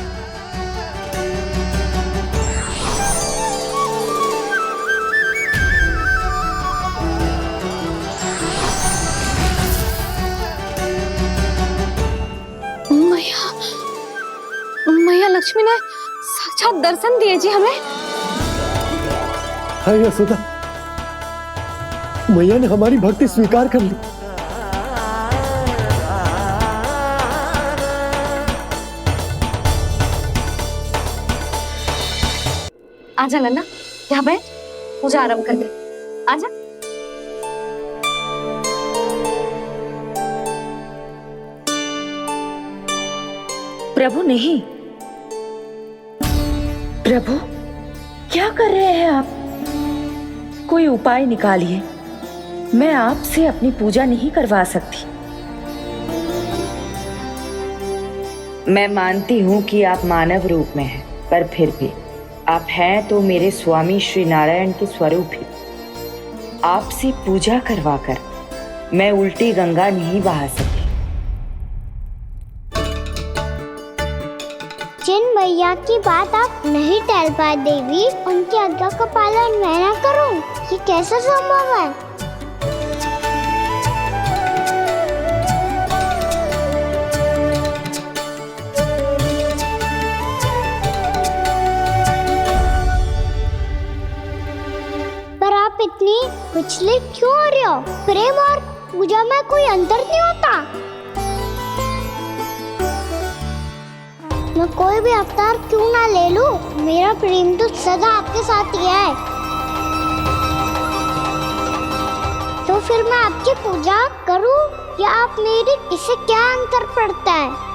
मैया लक्ष्मी ने साक्षात दर्शन दिए जी हमें।
हाय यशोदा, मैया ने हमारी भक्ति स्वीकार कर ली।
आजा नन्ना, यहाँ बैठ, पूजा आरंभ कर दे। आजा।
प्रभु नहीं, प्रभु क्या कर रहे हैं आप? कोई उपाय निकालिए, मैं आपसे अपनी पूजा नहीं करवा सकती। मैं मानती हूँ कि आप मानव रूप में हैं, पर फिर भी आप हैं तो मेरे स्वामी श्री नारायण के स्वरूप ही। आपसे पूजा करवाकर मैं उल्टी गंगा नहीं बहा सकती।
जिन भैया की बात आप नहीं टाल पाए देवी, उनकी आज्ञा का पालन मैं ना करूं, ये कैसे संभव है? पर आप इतनी विचलित क्यों हो रहे हो? प्रेम और पूजा में कोई अंतर नहीं होता। मैं कोई भी अवतार क्यों ना ले लूं, मेरा प्रेम तो सदा आपके साथ ही है। तो फिर मैं आपकी पूजा करूं या आप मेरी, इससे क्या अंतर पड़ता है?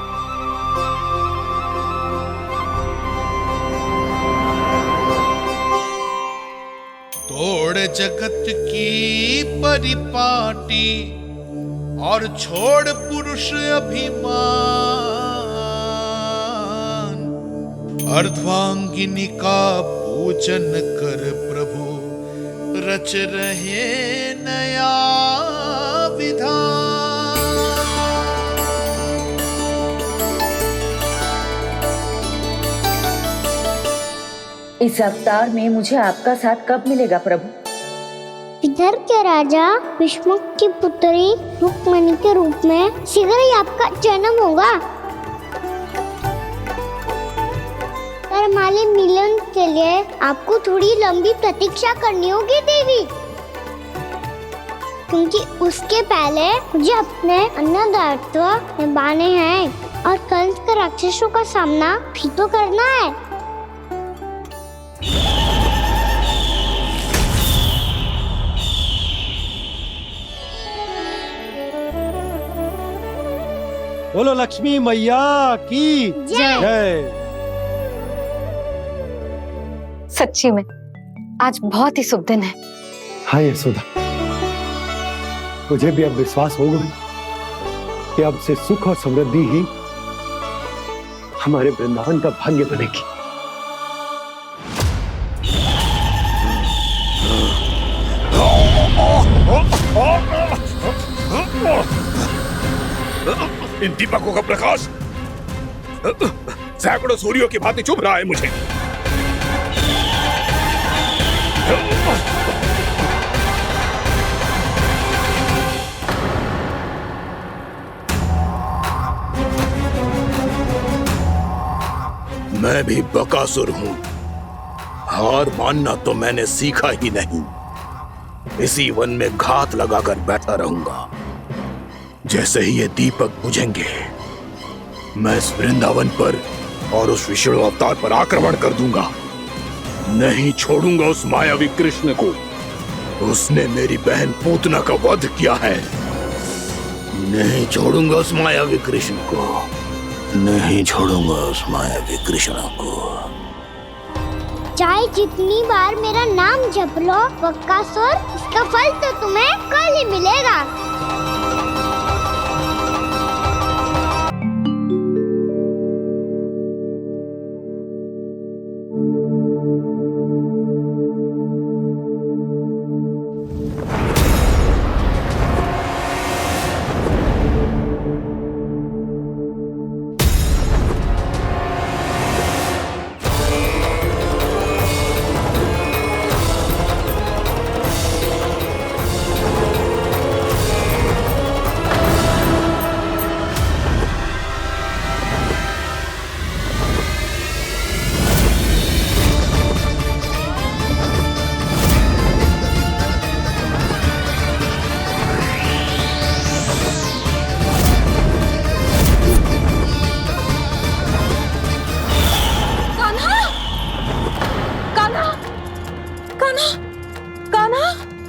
तोड़ जगत की परिपाटी और छोड़ पुरुष अभिमान, अर्धांगिनी का पूजन कर प्रभु रच रहे नया विधान।
इस अवतार में मुझे आपका साथ कब मिलेगा प्रभु?
इधर के राजा भीष्मक की पुत्री रुक्मणी के रूप में शीघ्र ही आपका जन्म होगा। पर हमारे मिलन के लिए आपको थोड़ी लंबी प्रतीक्षा करनी होगी देवी, क्योंकि उसके पहले मुझे अपने अन्य दायित्व निभाने हैं और कंस के राक्षसों का सामना भी तो करना है।
बोलो लक्ष्मी मैया की
जय।
जय।
सच्ची में आज बहुत ही शुभ दिन है।
हाँ यशोदा, मुझे भी अब विश्वास हो गया कि अब से सुख और समृद्धि ही हमारे वृंदावन का भाग्य बनेगी।
इन दीपकों का प्रकाश सैकड़ों सूर्यों की भांति चुभ रहा है मुझे। मैं भी बकासुर हूं, हार मानना तो मैंने सीखा ही नहीं। इसी वन में घात लगाकर बैठा रहूंगा। जैसे ही ये दीपक बुझेंगे, मैं इस वृंदावन पर और उस विष्णु अवतार पर आक्रमण कर दूंगा। नहीं छोड़ूंगा उस मायावी कृष्ण को। उसने मेरी बहन पूतना का वध किया है। नहीं छोड़ूंगा उस मायावी कृष्ण को। नहीं छोड़ूंगा उस मायावी कृष्ण को।
चाहे जितनी बार मेरा नाम जप लो बकासुर, इसका फल तो तुम्हें कल ही मिलेगा।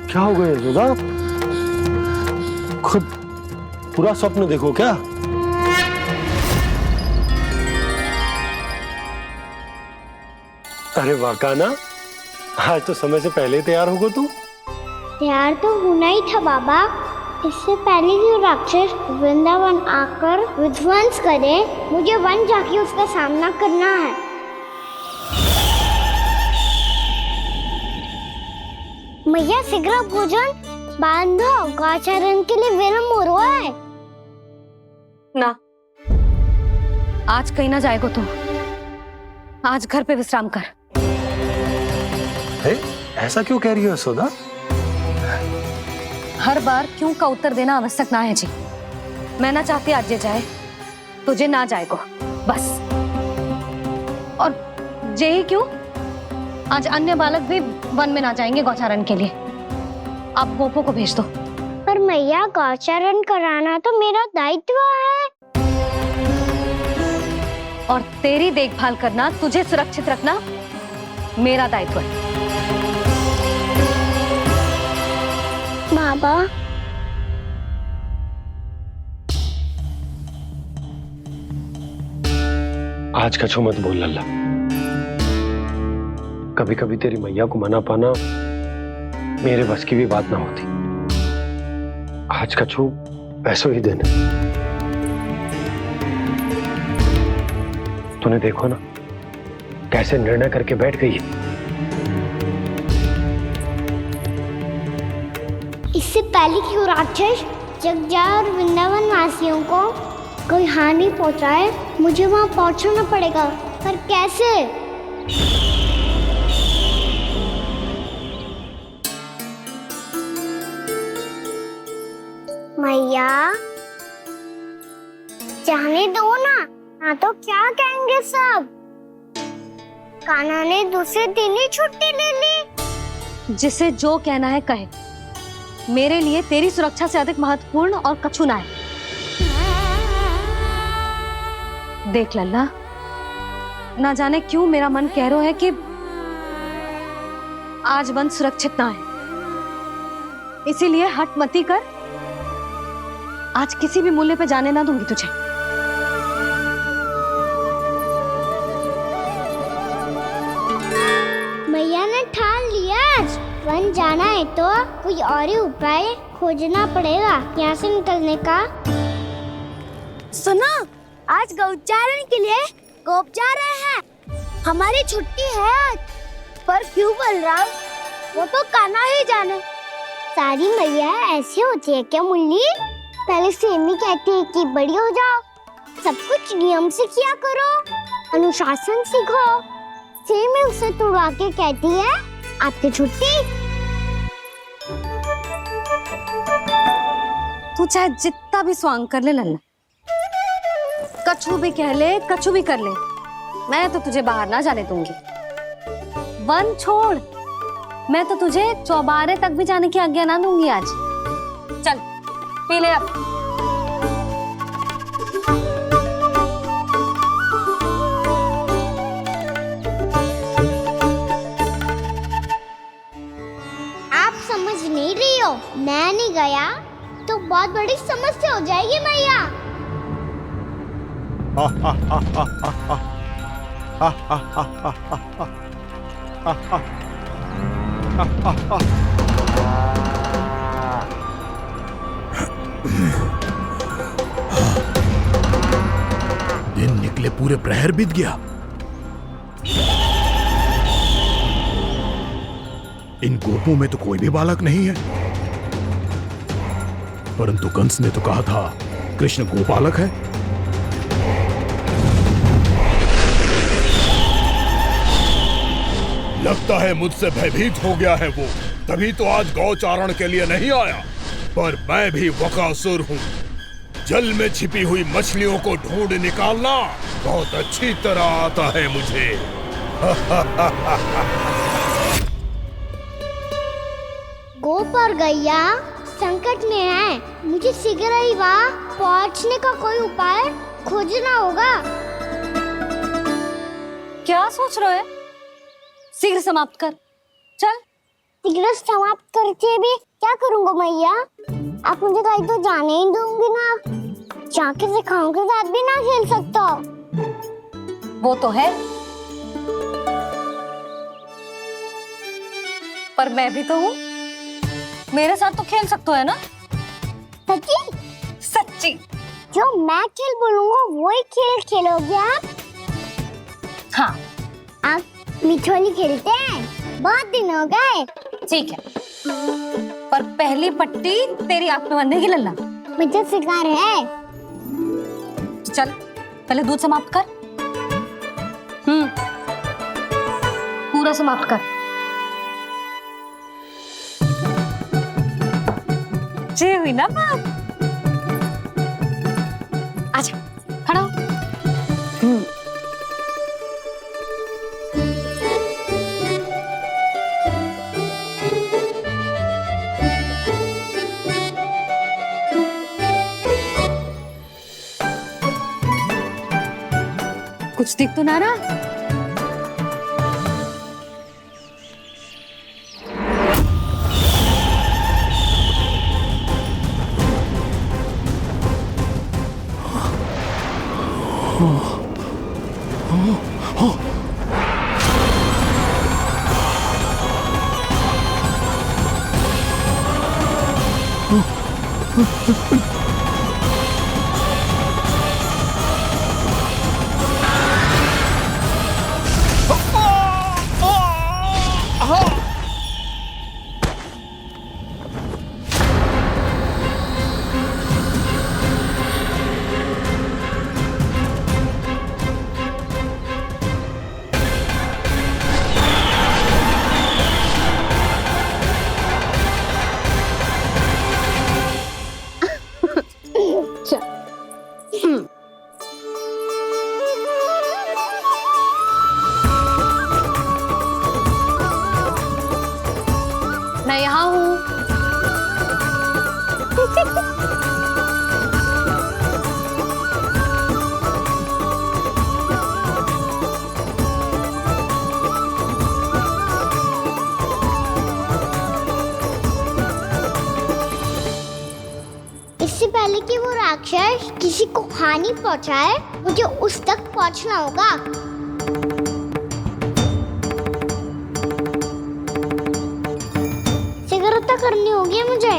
क्या हो गया यशोदा? खुद पूरा स्वप्न देखो क्या? अरे वाह कान्हा, आज तो समय से पहले तैयार होगा तू।
तैयार तो होना ही था बाबा। इससे पहले कि राक्षस वृंदावन आकर विध्वंस करे, मुझे वन जाके उसका सामना करना है। मैया शीघ्र भोजन बांधो, गौचरण के लिए विलंब हो रहा है।
ना, आज कहीं ना जाएगा तू। आज घर पे विश्राम कर।
ऐसा क्यों कह रही हो यशोदा?
हर बार क्यों का उत्तर देना आवश्यक ना है जी। मैं ना चाहती आज ये जाए, तुझे ना जाएगा बस। और यही क्यों, आज अन्य बालक भी वन में ना जाएंगे गौचारण के लिए। आप गोपो को भेज दो।
पर मैया गौचरण कराना तो मेरा दायित्व है।
और तेरी देखभाल करना, तुझे सुरक्षित रखना मेरा दायित्व है।
बाबा,
आज कछु मत बोल लल्ला। कभी कभी तेरी मैया को मना पाना मेरे बस की भी बात ना होती। आज कछु पैसों ही देने। तूने देखो ना कैसे निर्णय करके बैठ गई है।
इससे पहले कि वो राक्षस जगजा और वृंदावन वासियों को कोई हानि पहुंचाए, मुझे वहां पहुंचना पड़ेगा। पर कैसे? मैया, जाने दो ना तो क्या कहेंगे सब। कान्हा ने दूसरे दिन ही छुट्टी ले ली।
जिसे जो कहना है कहे। मेरे लिए तेरी सुरक्षा से अधिक महत्वपूर्ण और कछु ना है। देख लल्ला, ना जाने क्यों मेरा मन कह रहा है कि आज वन सुरक्षित ना है। इसीलिए हट मती कर। आज किसी भी मूल्य पे जाने ना दूंगी तुझे।
मैया ने ठान लिया। वन जाना है तो कोई और ही उपाय खोजना पड़ेगा यहाँ से निकलने का। सुनो, आज गौचारण के लिए गोप जा रहे हैं। हमारी छुट्टी है आज। पर क्यों बलराम? वो तो कान्हा ही जाने। सारी मैया ऐसी होती है क्या मुन्नी? पहले सेमी कहती है कि बड़ी हो जाओ, सब कुछ नियम से किया करो, अनुशासन सीखो। सेमी उसे तुड़वा के कहती है आपकी छुट्टी।
तू चाहे जितना भी स्वांग कर ले लल्ला, कछु भी कह ले, कछु भी कर ले, मैं तो तुझे बाहर ना जाने दूंगी। वन छोड़, मैं तो तुझे चौबारे तक भी जाने की आज्ञा ना दूंगी आज। चल पी ले अब।
आप समझ नहीं रही हो, मैं नहीं गया तो बहुत बड़ी समस्या हो जाएगी मैया।
दिन निकले पूरे प्रहर बीत गया। इन गोपों में तो कोई भी बालक नहीं है, परंतु कंस ने तो कहा था कृष्ण गोपालक है। लगता है मुझसे भयभीत हो गया है वो, तभी तो आज गौचारण के लिए नहीं आया। पर मैं भी वकासुर हूँ। जल में छिपी हुई मछलियों को ढूंढ निकालना बहुत अच्छी तरह आता है मुझे।
गोप और गैया संकट में है, मुझे शीघ्र ही वहाँ पहुँचने का कोई उपाय खोजना होगा।
क्या सोच रहे हो? शीघ्र समाप्त कर, चल।
शीघ्र समाप्त करके भी क्या करूँगा मैया? आप मुझे कहीं तो जाने ही दूंगी ना। जाके सिखाओं के साथ भी ना खेल सकता।
वो तो है, पर मैं भी तो हूँ, मेरे साथ तो खेल सकते हो है ना?
सच्ची?
सच्ची।
जो मैं खेल बोलूँगा वो ही खेल खेलोगे आप?
हाँ।
आप मिठोली खेलते हैं? बहुत दिन हो गए।
ठीक है, पर पहली पट्टी तेरी आंख में बंधेगी लल्ला।
मुझे शिकार है।
चल पहले दूध समाप्त कर। पूरा समाप्त कर। जे हुई ना बात। आजा खड़ा हो। कुछ दिख तो ना रहा। मैं यहाँ हूँ।
इससे पहले कि वो राक्षस किसी को हानि पहुंचाए, मुझे उस तक पहुंचना होगा। पूजा करनी होगी मुझे।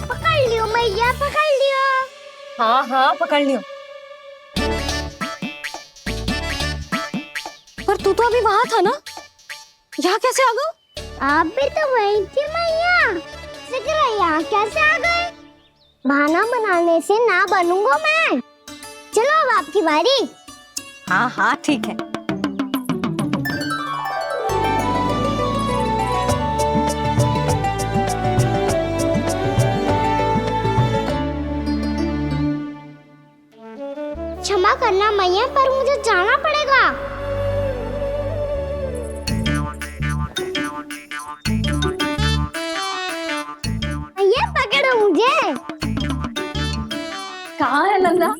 पकड़ लियो मैया, पकड़ लियो।
हाँ हाँ पकड़ लियो। पर तू तो अभी वहां था ना, यहाँ कैसे आ गया?
आप भी तो वही थी मैया, सिकरा यहाँ कैसे आ गए? बहाना बनाने से ना बनूंगा मैं। चलो अब आपकी बारी।
हाँ हाँ ठीक है।
क्षमा करना मैया, पर मुझे जाना पड़ेगा। मैया पकड़ो मुझे।
कहाँ है नंदा?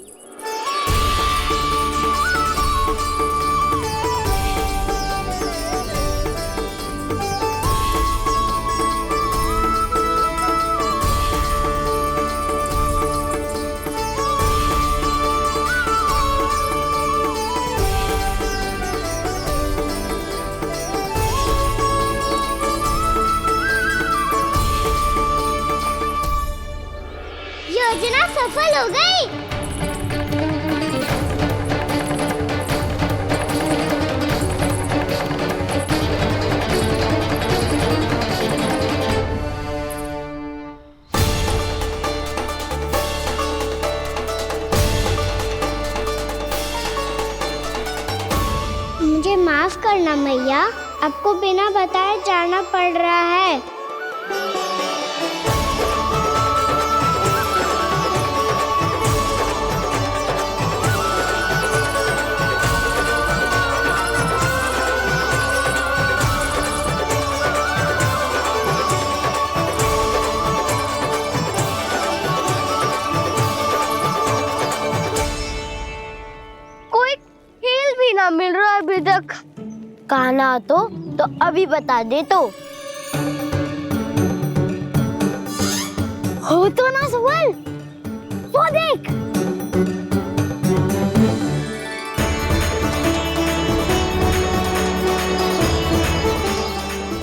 योजना सफल हो गई। मुझे माफ करना मैया, आपको बिना बताए जाना पड़ रहा है। कोई खेल भी ना मिल रहा अभी तक। कहना तो अभी बता दे तो। हो तो ना सवाल, वो देख।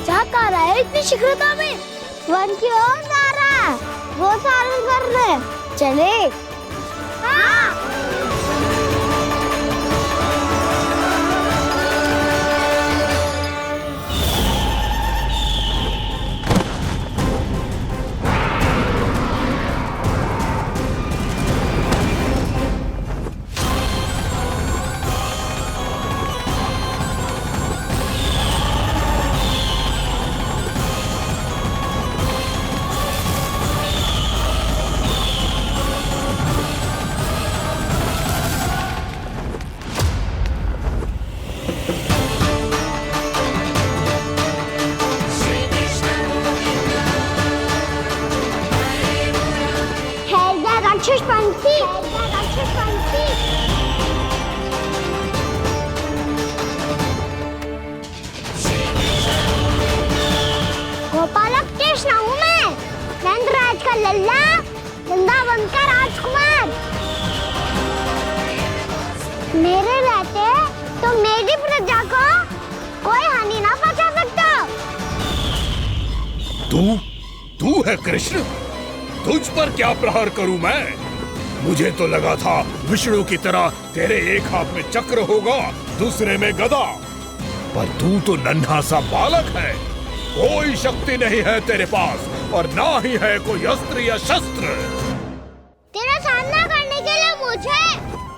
क्या कर रहा है इतनी शीघ्रता में? वन की ओर जा रहा है, वो सारे कर रहे। चले। हाँ। राक्षस पंछी, राक्षस पंछी। गोपालक कृष्ण हूँ मैं, नंदराज का लल्ला, वृंदावन का राजकुमार। मेरे रहते तो मेरी प्रजा को कोई हानि ना पहुंचा सकता।
तू है कृष्ण? तुझ पर क्या प्रहार करूं मैं? मुझे तो लगा था विष्णु की तरह तेरे एक हाथ में चक्र होगा, दूसरे में गदा, पर तू तो नन्हा सा बालक है। कोई शक्ति नहीं है तेरे पास और ना ही है कोई अस्त्र या शस्त्र।
तेरा सामना करने के लिए मुझे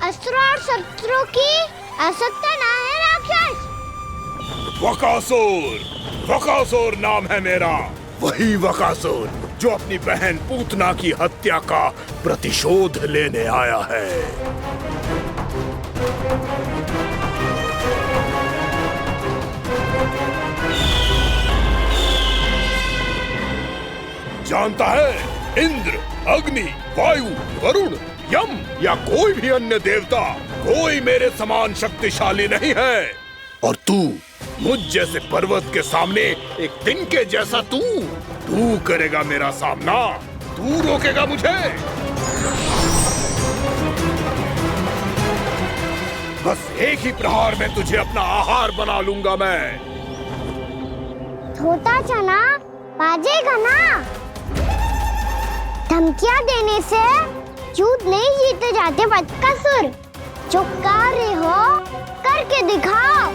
अस्त्र और शस्त्रों की आवश्यकता ना है राक्षस।
वकासुर, वकासुर नाम है मेरा, वही वकासुर जो अपनी बहन पूतना की हत्या का प्रतिशोध लेने आया है। जानता है, इंद्र, अग्नि, वायु, वरुण, यम या कोई भी अन्य देवता कोई मेरे समान शक्तिशाली नहीं है। और तू, मुझ जैसे पर्वत के सामने एक तिनके जैसा तू तू करेगा मेरा सामना? तू रोकेगा मुझे? बस एक ही प्रहार में तुझे अपना आहार बना लूंगा मैं।
छोटा चना बाजेगा ना? धमकियां देने से युद्ध नहीं जीते जाते बदकसूर। जो कार्य हो करके दिखाओ।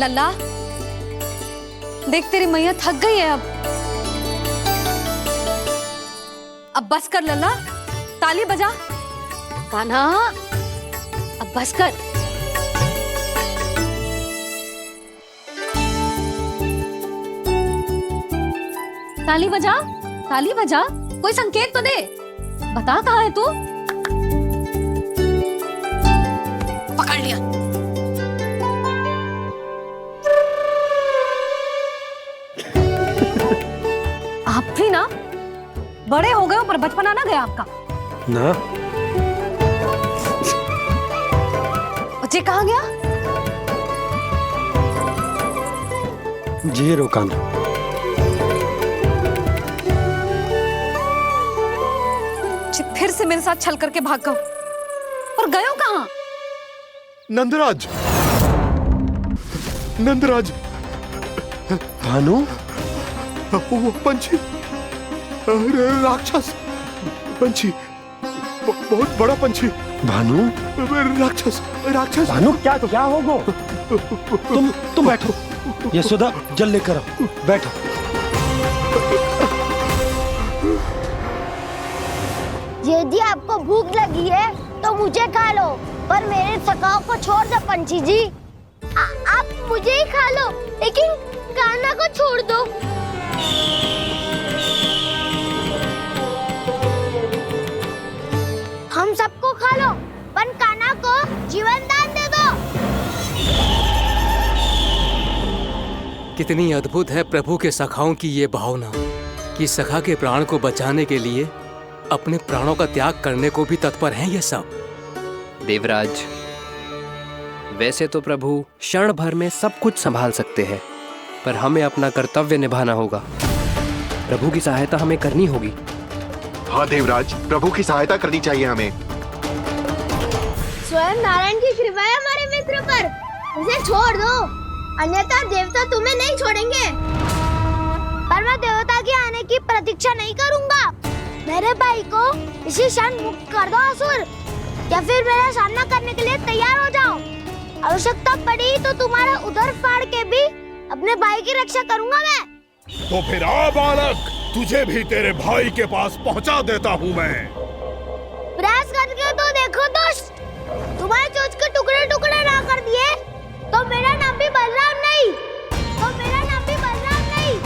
लल्ला, देख तेरी मैया थक गई है अब बस कर लल्ला, ताली बजा। कान्हा, अब बस कर। ताली बजा, ताली बजा, कोई संकेत तो दे, बता कहाँ है तू? पकड़ लिया। आप भी ना बड़े हो गए हो पर बचपना ना गया आपका
ना।
बच्चे कहाँ गया?
जी रोकान।
फिर से मेरे साथ छल करके भाग गए और गए हो कहाँ?
नंदराज, नंदराज।
भानु,
वो पंछी, राक्षस पंछी, बहुत बड़ा पंछी।
भानु,
राक्षस, राक्षस।
भानु, क्या क्या होगा? तुम बैठो, यशोदा जल लेकर आओ, बैठो।
यदि आपको भूख लगी है तो मुझे खा लो, पर मेरे सखाओं को छोड़ दो पंछी जी। आप मुझे ही खा लो, लेकिन कान्हा को छोड़ दो। हम सबको खा लो, पर कान्हा को जीवन दान दे दो।
कितनी अद्भुत है प्रभु के सखाओं की ये भावना कि सखा के प्राण को बचाने के लिए अपने प्राणों का त्याग करने को भी तत्पर हैं ये सब।
देवराज, वैसे तो प्रभु क्षण भर में सब कुछ संभाल सकते हैं, पर हमें अपना कर्तव्य निभाना होगा। प्रभु की सहायता हमें करनी होगी।
हाँ देवराज, प्रभु की सहायता करनी चाहिए हमें।
स्वयं नारायण की कृपा है हमारे मित्र पर, उसे छोड़ दो, अन्यथा देवता तुम्हें नहीं छोड़ेंगे। पर मैं देवता के आने की प्रतीक्षा नहीं करूंगा। मेरे भाई को इसी क्षण मुक्त कर दो असुर, या फिर मेरा सामना करने के लिए तैयार हो जाओ। आवश्यकता पड़ी तो तुम्हारा उधर फाड़ के भी अपने भाई की रक्षा करूंगा मैं।
तो फिर आ बालक, तुझे भी तेरे भाई के पास पहुंचा देता हूँ मैं।
प्रयास करके तो देखो दोस्त, तुम्हारे चोंच के टुकड़े टुकड़े ना कर दिए तो मेरा नाम भी बलराम नहीं, तो मेरा नाम भी बलराम नहीं।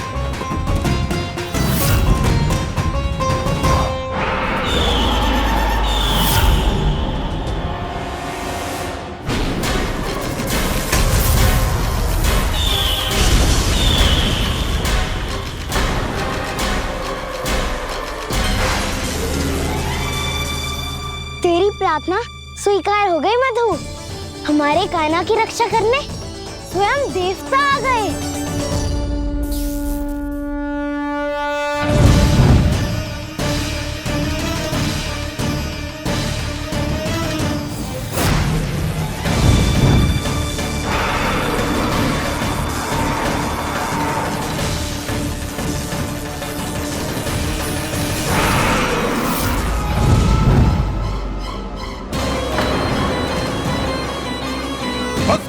तेरी प्रार्थना स्वीकार हो गई मधु। हमारे कान्हा की रक्षा करने स्वयं देवता आ गए।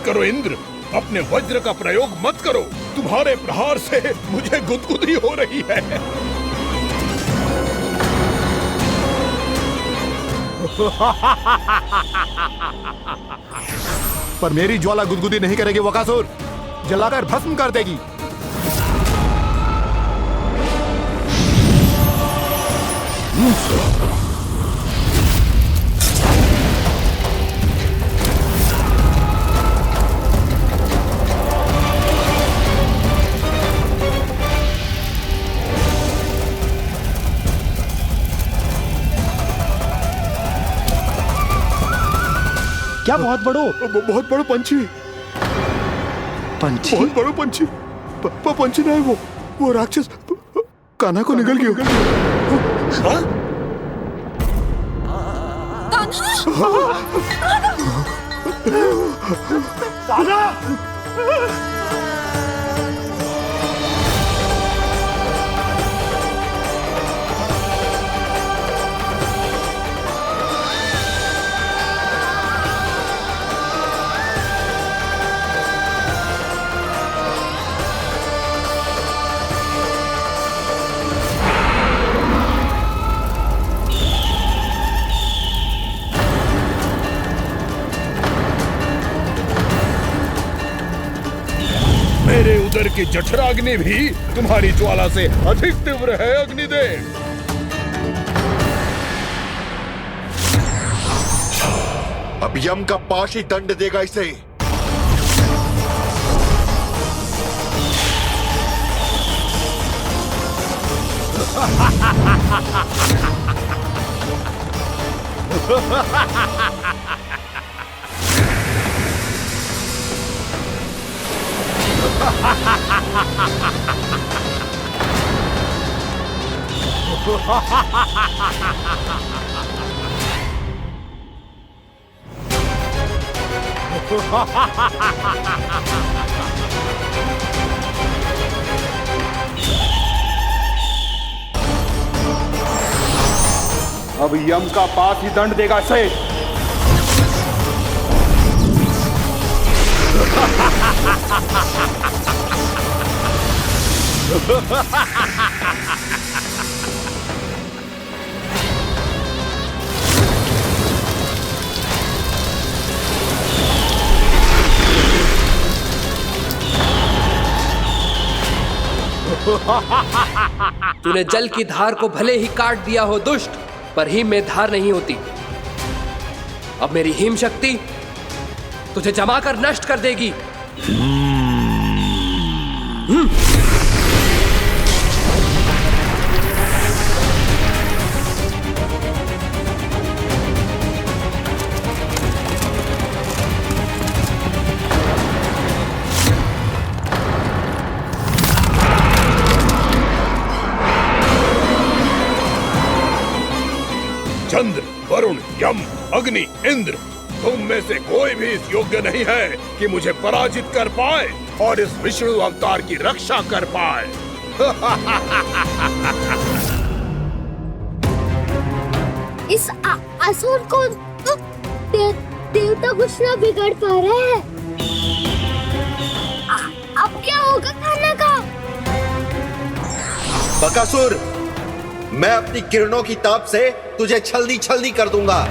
करो इंद्र, अपने वज्र का प्रयोग मत करो। तुम्हारे प्रहार से मुझे गुदगुदी हो रही है। पर मेरी ज्वाला गुदगुदी नहीं करेगी बकासुर, जलाकर भस्म कर देगी।
क्या बहुत बड़ो?
बहुत बड़ो पंछी।
पंछी?
बहुत बड़ो पंछी। पंछी ना है वो राक्षस कान्हा को निगल गया। हाँ?
कान्हा!
मेरे उदर की जठराग्नि भी तुम्हारी ज्वाला से अधिक तीव्र है अग्निदेव।
अब यम का पाश ही दंड देगा इसे।
अब यम का पास ही दंड देगा इसे।
तूने जल की धार को भले ही काट दिया हो दुष्ट, पर हिम में धार नहीं होती। अब मेरी हिम शक्ति तुझे जमाकर नष्ट कर देगी।
चंद्र, वरुण, यम, अग्नि, इंद्र, तुम में से कोई भी इस योग्य नहीं है कि मुझे पराजित कर पाए और इस विष्णु अवतार की रक्षा कर पाए।
इस असुर को तो देवता कुछ ना बिगाड़ पा रहे हैं। अब क्या होगा खाना का?
बकासुर, मैं अपनी किरणों की ताप से तुझे छल्दी छल्दी कर दूंगा।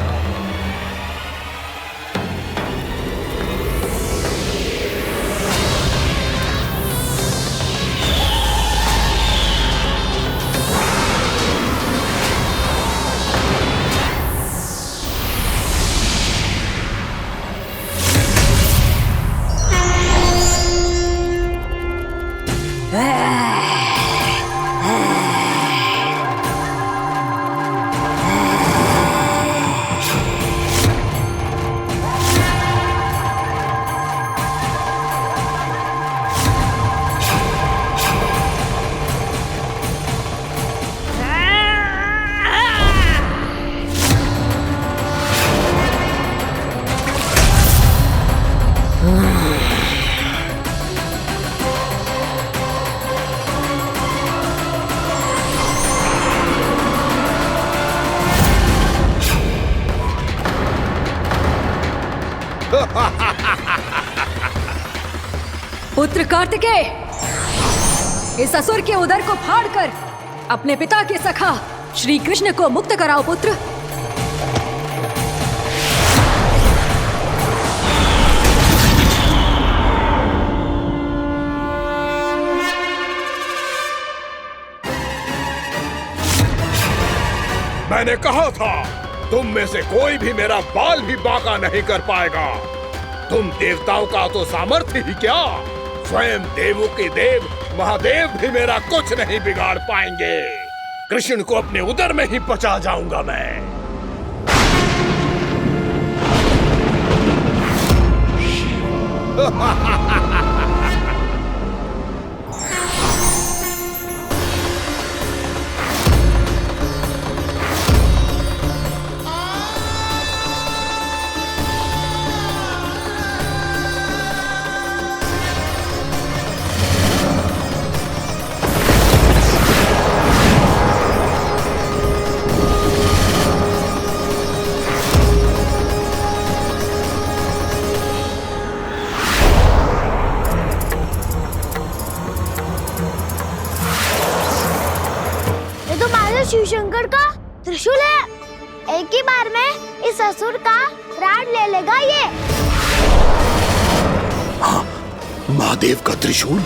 पुत्र कार्तिकेय, इस असुर के उदर को फाड़कर अपने पिता के सखा श्री कृष्ण को मुक्त कराओ पुत्र।
मैंने कहा था, तुम में से कोई भी मेरा बाल भी बांका नहीं कर पाएगा। तुम देवताओं का तो सामर्थ्य ही क्या, स्वयं देवों के देव महादेव भी मेरा कुछ नहीं बिगाड़ पाएंगे। कृष्ण को अपने उदर में ही पचा जाऊंगा मैं।
शिव शंकर का त्रिशूल है। एक ही बार में इस असुर का प्राण ले लेगा ये।
हाँ, महादेव का त्रिशूल।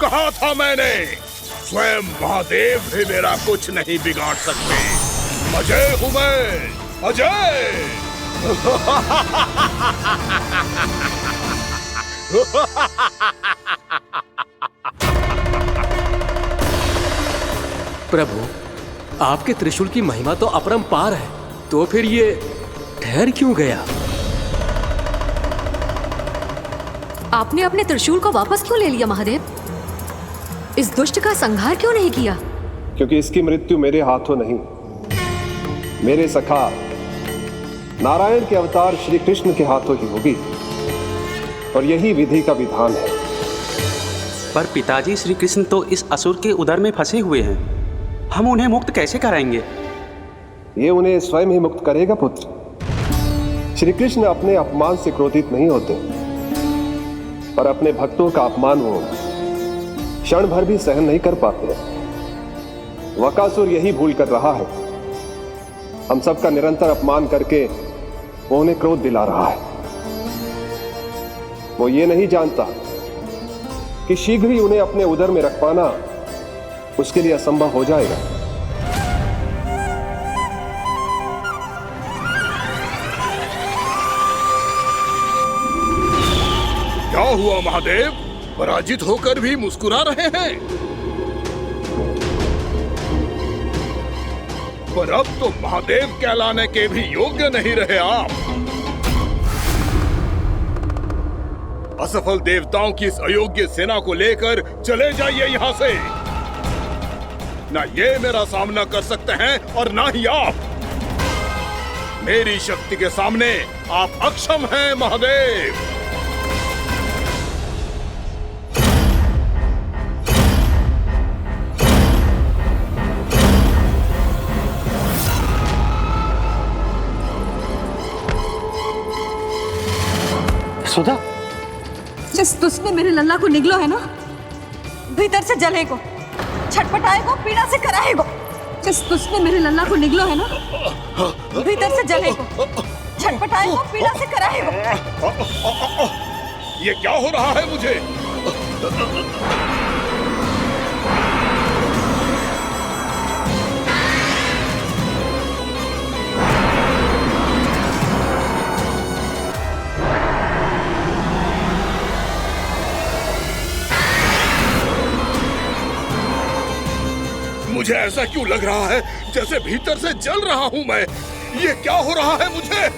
कहा था मैंने, स्वयं महादेव भी मेरा कुछ नहीं बिगाड़ सकते। अजय हूं मैं, अजय।
प्रभु, आपके त्रिशूल की महिमा तो अपरंपार है, तो फिर ये ठहर क्यों गया?
आपने अपने त्रिशूल को वापस क्यों ले लिया महादेव? इस दुष्ट का संहार क्यों नहीं किया?
क्योंकि इसकी मृत्यु मेरे हाथों नहीं, मेरे सखा नारायण के अवतार श्री कृष्ण के हाथों ही होगी, और यही विधि का विधान है।
पर पिताजी, श्री कृष्ण तो इस असुर के उदर में फंसे हुए हैं, हम उन्हें मुक्त कैसे कराएंगे?
ये उन्हें स्वयं ही मुक्त करेगा पुत्र। श्री कृष्ण अपने अपमान से क्रोधित नहीं होते, पर अपने भक्तों का अपमान वो क्षण भर भी सहन नहीं कर पाते। वकासुर यही भूल कर रहा है, हम सबका निरंतर अपमान करके वो उन्हें क्रोध दिला रहा है। वो ये नहीं जानता कि शीघ्र ही उन्हें अपने उदर में रख पाना उसके लिए असंभव हो जाएगा।
क्या हुआ महादेव, पराजित होकर भी मुस्कुरा रहे हैं? पर अब तो महादेव कहलाने के भी योग्य नहीं रहे आप। असफल देवताओं की इस अयोग्य सेना को लेकर चले जाइए यहाँ से। ना ये मेरा सामना कर सकते हैं और ना ही आप। मेरी शक्ति के सामने आप अक्षम हैं महादेव।
सुधा,
जिस दुष्ट ने मेरे लल्ला को निगलो है ना, भीतर से जलेगो, छटपटाएगो, पीड़ा से कराएगो। जिस दुष्ट ने मेरे लल्ला को निगलो है ना, भीतर से जलेगो, छटपटाएगो, पीड़ा से कराएगो।
ये क्या हो रहा है मुझे? मुझे ऐसा क्यों लग रहा है जैसे भीतर से जल रहा हूं मैं? ये क्या हो रहा है मुझे?